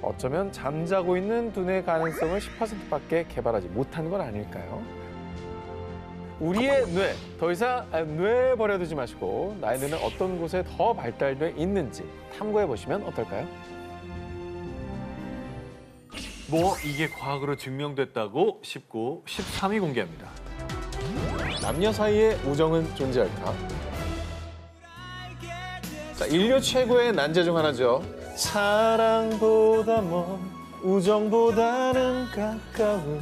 어쩌면 잠자고 있는 두뇌 가능성을 10%밖에 개발하지 못하는 건 아닐까요? 우리의 뇌, 더 이상 뇌 버려두지 마시고 나의 뇌는 어떤 곳에 더 발달돼 있는지 탐구해 보시면 어떨까요? 뭐 이게 과학으로 증명됐다고 19, 13위 공개합니다. 남녀 사이에 우정은 존재할까? 자, 인류 최고의 난제 중 하나죠. 사랑보다 먼 우정보다는 가까운.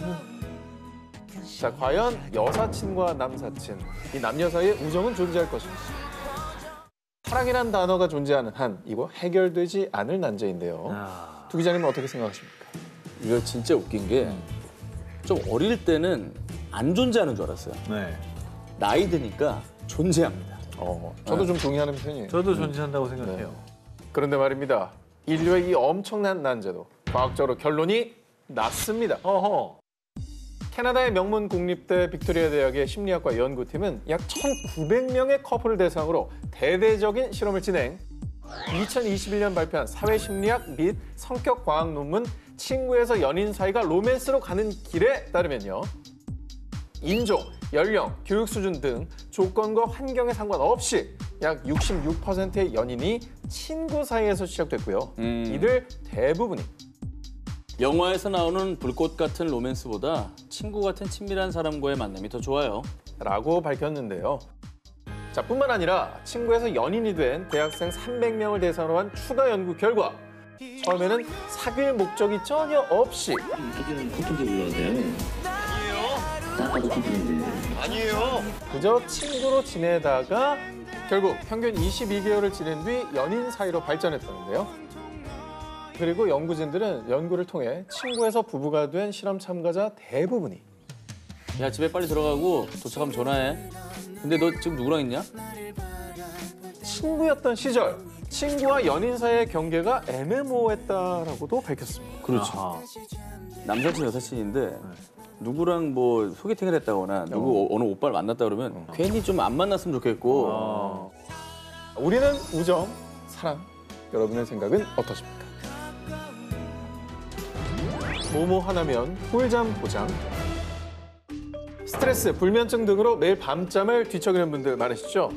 자, 과연 여사친과 남사친, 이 남녀 사이에 우정은 존재할 것인지. 사랑이란 단어가 존재하는 한 이거 해결되지 않을 난제인데요. 두 기자님은 어떻게 생각하십니까? 이거 진짜 웃긴 게 좀 어릴 때는 안 존재하는 줄 알았어요. 네. 나이 드니까 존재합니다. 저도 좀 동의하는 편이에요. 저도 존재한다고 생각해요. 그런데 말입니다. 인류의 이 엄청난 난제도 과학적으로 결론이 났습니다. 어허. 캐나다의 명문 국립대 빅토리아 대학의 심리학과 연구팀은 약 1,900명의 커플을 대상으로 대대적인 실험을 진행. 2021년 발표한 사회심리학 및 성격과학 논문 친구에서 연인 사이가 로맨스로 가는 길에 따르면요. 인종, 연령, 교육 수준 등 조건과 환경에 상관없이 약 66%의 연인이 친구 사이에서 시작됐고요. 이들 대부분이 영화에서 나오는 불꽃 같은 로맨스보다 친구 같은 친밀한 사람과의 만남이 더 좋아요. 라고 밝혔는데요. 자, 뿐만 아니라 친구에서 연인이 된 대학생 300명을 대상으로 한 추가 연구 결과 처음에는 사귈 목적이 전혀 없이 이쪽에는 커플도 불러야 아니에요. 그저 친구로 지내다가 결국 평균 22개월을 지낸 뒤 연인 사이로 발전했다는데요. 그리고 연구진들은 연구를 통해 친구에서 부부가 된 실험 참가자 대부분이 야, 집에 빨리 들어가고 도착하면 전화해. 근데 너 지금 누구랑 있냐? 친구였던 시절 친구와 연인 사이의 경계가 애매모호했다라고도 밝혔습니다. 그렇죠. 남사친 여사친인데 누구랑 뭐 소개팅을 했다거나 누구 어느 오빠를 만났다 그러면 괜히 좀 안 만났으면 좋겠고. 우리는 우정, 사랑, 여러분의 생각은 어떠십니까? 모모 하나면 꿀잠 보장. 스트레스, 불면증 등으로 매일 밤잠을 뒤척이는 분들 많으시죠?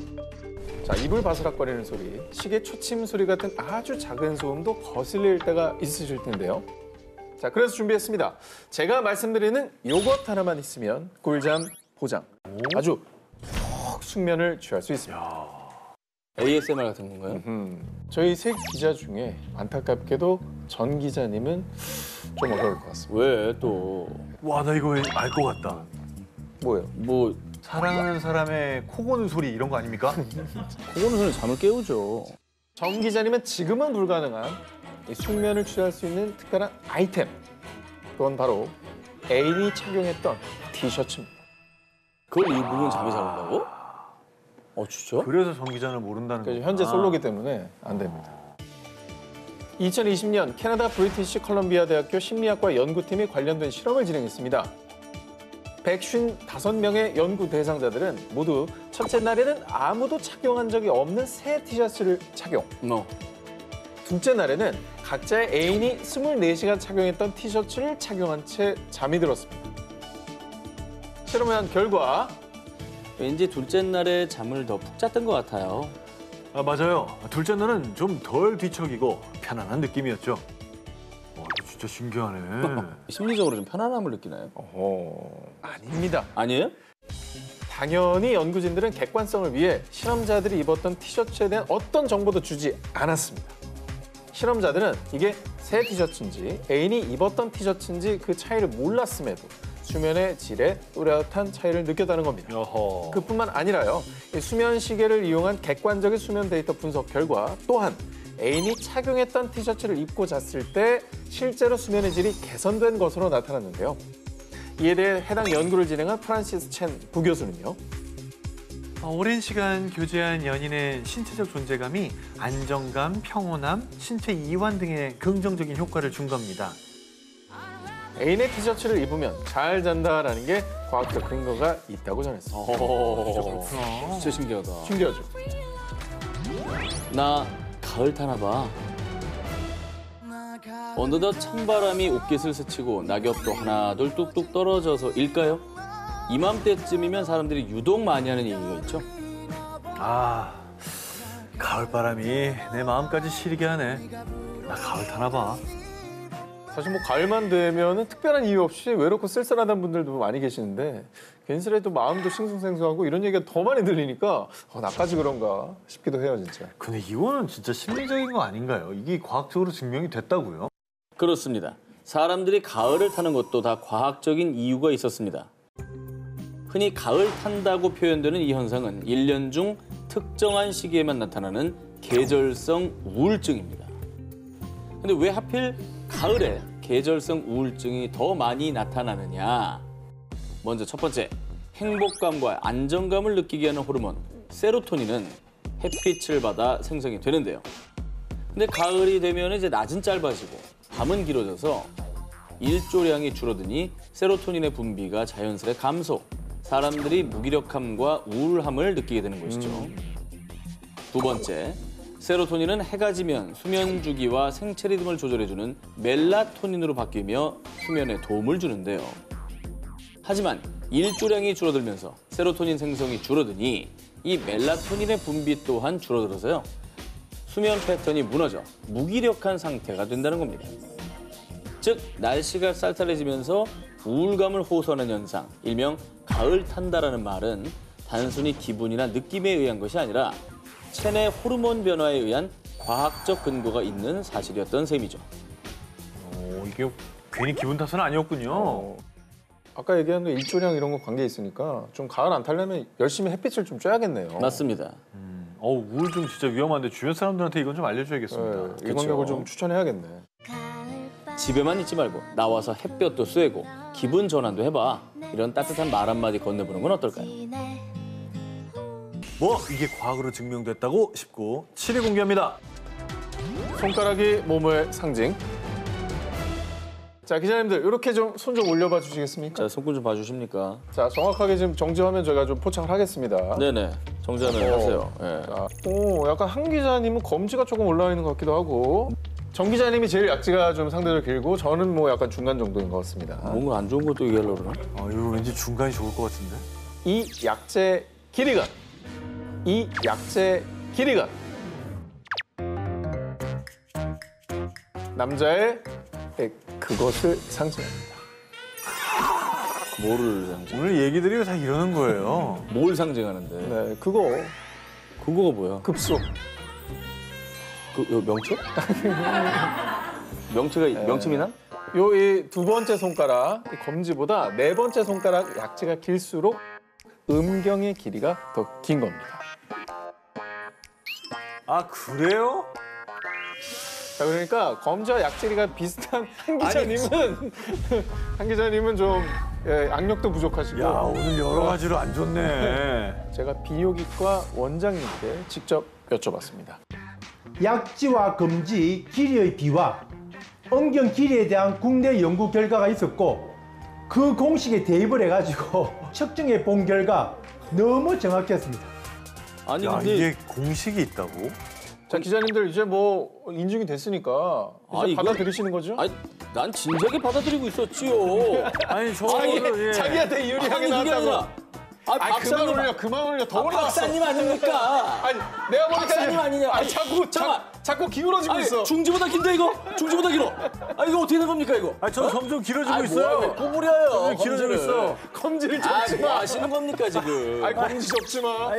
자, 이불 바스락거리는 소리, 시계 초침 소리 같은 아주 작은 소음도 거슬릴 때가 있으실 텐데요. 자, 그래서 준비했습니다. 제가 말씀드리는 요것 하나만 있으면 꿀잠 보장. 아주 푹 숙면을 취할 수 있습니다. ASMR 같은 건가요? 저희 세 기자 중에 안타깝게도 전 기자님은 좀 어려울 것 같습니다. 왜 또? 와, 나 이거 알 것 같다. 뭐예요? 뭐 사랑하는 사람의 코 고는 소리 이런 거 아닙니까? 그거는 그냥 잠을 깨우죠. 정 기자님은 지금은 불가능한 이 숙면을 취할 수 있는 특별한 아이템. 그건 바로 애인이 착용했던 티셔츠입니다. 그걸 입으면 잠이 잘 온다고? 진짜? 그래서 정 기자는 모른다는 그래서 거구나. 현재 솔로기 때문에 안 됩니다. 2020년 캐나다 브리티시 컬럼비아 대학교 심리학과 연구팀이 관련된 실험을 진행했습니다. 155명의 연구 대상자들은 모두 첫째 날에는 아무도 착용한 적이 없는 새 티셔츠를 착용. 둘째 날에는 각자의 애인이 24시간 착용했던 티셔츠를 착용한 채 잠이 들었습니다. 실험을 한 결과 왠지 둘째 날에 잠을 더 푹 잤던 것 같아요. 아, 맞아요. 둘째 날은 좀 덜 뒤척이고 편안한 느낌이었죠. 와, 이거 진짜 신기하네. 심리적으로 좀 편안함을 느끼나요? 아닙니다. 아니에요? 당연히 연구진들은 객관성을 위해 실험자들이 입었던 티셔츠에 대한 어떤 정보도 주지 않았습니다. 실험자들은 이게 새 티셔츠인지 애인이 입었던 티셔츠인지 그 차이를 몰랐음에도 수면의 질에 뚜렷한 차이를 느꼈다는 겁니다. 어허. 그뿐만 아니라요. 이 수면 시계를 이용한 객관적인 수면 데이터 분석 결과 또한 애인이 착용했던 티셔츠를 입고 잤을 때 실제로 수면의 질이 개선된 것으로 나타났는데요. 이에 대해 해당 연구를 진행한 프란시스 첸 부교수는요. 오랜 시간 교제한 연인의 신체적 존재감이 안정감, 평온함, 신체 이완 등의 긍정적인 효과를 준 겁니다. 애인의 티셔츠를 입으면 잘 잔다라는 게 과학적 근거가 있다고 전했습니다. 진짜 신기하다. 신기하죠? 나 가을 타나 봐. 어느덧 찬바람이 옷깃을 스치고 낙엽도 하나둘 뚝뚝 떨어져서 일까요? 이맘때쯤이면 사람들이 유독 많이 하는 얘기가 있죠. 아, 가을바람이 내 마음까지 시리게 하네. 나 가을 타나 봐. 사실 뭐 가을만 되면은 특별한 이유 없이 외롭고 쓸쓸하다는 분들도 많이 계시는데 괜스레 또 마음도 싱숭생숭하고 이런 얘기가 더 많이 들리니까 나까지 그런가 싶기도 해요, 진짜. 근데 이거는 진짜 심리적인 거 아닌가요? 이게 과학적으로 증명이 됐다고요? 그렇습니다. 사람들이 가을을 타는 것도 다 과학적인 이유가 있었습니다. 흔히 가을 탄다고 표현되는 이 현상은 1년 중 특정한 시기에만 나타나는 계절성 우울증입니다. 근데 왜 하필 가을에 계절성 우울증이 더 많이 나타나느냐? 먼저 첫 번째, 행복감과 안정감을 느끼게 하는 호르몬 세로토닌은 햇빛을 받아 생성이 되는데요. 근데 가을이 되면 이제 낮은 짧아지고 밤은 길어져서 일조량이 줄어드니 세로토닌의 분비가 자연스레 감소. 사람들이 무기력함과 우울함을 느끼게 되는 것이죠. 두 번째, 세로토닌은 해가 지면 수면 주기와 생체 리듬을 조절해주는 멜라토닌으로 바뀌며 수면에 도움을 주는데요. 하지만 일조량이 줄어들면서 세로토닌 생성이 줄어드니 이 멜라토닌의 분비 또한 줄어들어서요. 수면 패턴이 무너져 무기력한 상태가 된다는 겁니다. 즉, 날씨가 쌀쌀해지면서 우울감을 호소하는 현상, 일명 가을 탄다라는 말은 단순히 기분이나 느낌에 의한 것이 아니라 체내 호르몬 변화에 의한 과학적 근거가 있는 사실이었던 셈이죠. 이게 괜히 기분 탓은 아니었군요. 아까 얘기한 일조량 이런 거 관계 있으니까 좀 가을 안 타려면 열심히 햇빛을 좀 쬐야겠네요. 맞습니다. 우울증 진짜 위험한데 주변 사람들한테 이건 좀 알려줘야겠습니다. 이 광경을 좀 추천해야겠네. 집에만 있지 말고 나와서 햇볕도 쐬고 기분 전환도 해봐. 이런 따뜻한 말 한마디 건네보는 건 어떨까요? 뭐 이게 과학으로 증명됐다고 싶고 7위 공개합니다. 손가락이 몸의 상징. 자, 기자님들 이렇게 좀 손 좀 올려봐 주시겠습니까? 자, 손금 좀 봐주십니까? 자, 정확하게 지금 정지화면 저희가 좀 포착을 하겠습니다. 네네, 정지하면 하세요. 예. 자, 약간 한 기자님은 검지가 조금 올라와 있는 것 같기도 하고 정 기자님이 제일 약지가 좀 상대적으로 길고 저는 뭐 약간 중간 정도인 것 같습니다. 뭔가 안 좋은 것도 얘기하려고 그러나? 이거 왠지 중간이 좋을 것 같은데? 이 약재 길이가 남자의 그것을 상징합니다. 뭐를 상징? 오늘 얘기들이 다 이러는 거예요. 뭘 상징하는데? 네, 그거가 뭐야? 급소. 명체? 명체가 명치미남? 요 이 두 번째 손가락 이 검지보다 네 번째 손가락 약지가 길수록 음경의 길이가 더 긴 겁니다. 아, 그래요? 자, 그러니까 검지와 약지가 비슷한 한 기자님은 좀 악력도 부족하시고 야, 오늘 여러 가지로 안 좋네. 제가 비뇨기과 원장님께 직접 여쭤봤습니다. 약지와 검지 길이의 비와 음경 길이에 대한 국내 연구 결과가 있었고 그 공식에 대입을 해가지고 측정해 본 결과 너무 정확했습니다. 아니 야, 근데 이게 공식이 있다고? 자, 기자님들 이제 뭐 인증이 됐으니까 이제 이거- 받아들이시는 거죠? 아니 난 진작에 받아들이고 있었지요. 아니, 저는 자기한테 유리하게 아니 그게 나왔다고. 아니라 그만 올려 더 올라. 박사님 아닙니까? 아니 내가 보니까 박사님 아니냐? 아니 자꾸 기울어지고 아니, 있어. 중지보다 긴데 이거? 중지보다 길어. 아 이거 어떻게 된 겁니까 이거? 아니, 저 점점 길어지고 아니, 있어요. 왜 꼬부려요? 점점 길어지고 검지를. 있어. 검지를 아, 접지 뭐 마. 하시는 겁니까 지금? 아니 검지 접지 마.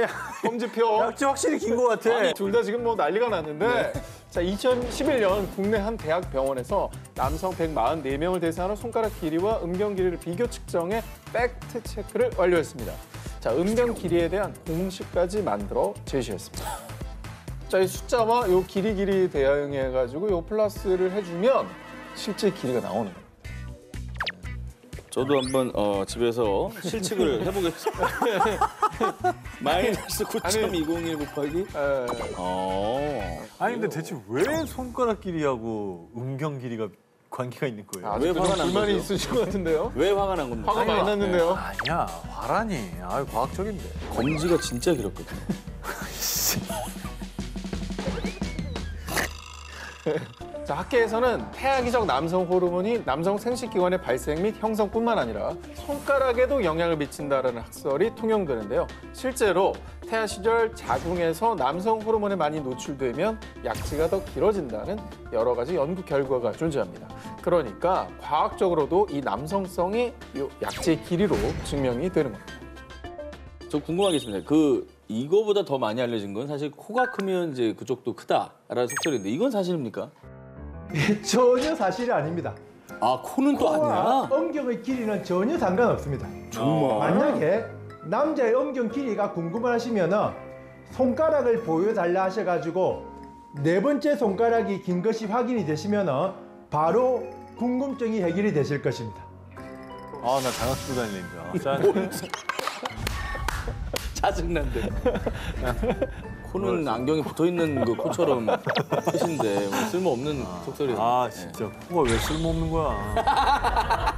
검지 펴. 약지 확실히 긴 것 같아. 둘 다 지금 뭐 난리가 났는데 자, 2011년 국내 한 대학 병원에서 남성 144명을 대상으로 손가락 길이와 음경 길이를 비교 측정해 팩트 체크를 완료했습니다. 자, 음경 길이에 대한 공식까지 만들어 제시했습니다. 자, 이 숫자와 이 길이 대응해 가지고 이 플러스를 해주면 실제 길이가 나오는 거예요. 저도 한번 집에서 실측을 해보겠습니다. 마이너스 9.201 곱하기. 아니, 근데 대체 왜 손가락 길이하고 음경 길이가 관계가 있는 거예요? 왜 화가 난 불만이 거죠? 있으신 것 같은데요? 왜 화가 난 겁니까? 화가 많이 났는데요? 아니야, 화라니. 아유, 과학적인데. 검지가 진짜 길었거든요. 자, 학계에서는 태아기적 남성 호르몬이 남성 생식기관의 발생 및 형성뿐만 아니라 손가락에도 영향을 미친다라는 학설이 통용되는데요. 실제로 태아 시절 자궁에서 남성 호르몬에 많이 노출되면 약지가 더 길어진다는 여러 가지 연구 결과가 존재합니다. 그러니까 과학적으로도 이 남성성이 이 약지의 길이로 증명이 되는 겁니다. 저 궁금한 게 있습니다. 이거보다 더 많이 알려진 건 사실 코가 크면 이제 그쪽도 크다라는 속설인데 이건 사실입니까? 전혀 사실이 아닙니다. 아, 코는 또 코와 아니야? 엄경의 길이는 전혀 상관없습니다. 정말? 만약에 남자의 엄경 길이가 궁금하시면은 손가락을 보여달라 하셔가지고 네 번째 손가락이 긴 것이 확인이 되시면은 바로 궁금증이 해결이 되실 것입니다. 아, 나 장갑 쓰고 다니니까. 짜증난데. 코는 안경이 붙어있는 그 코처럼 크신데 뭐 쓸모없는 속설이에요. 아, 진짜 코가 왜 쓸모없는 거야.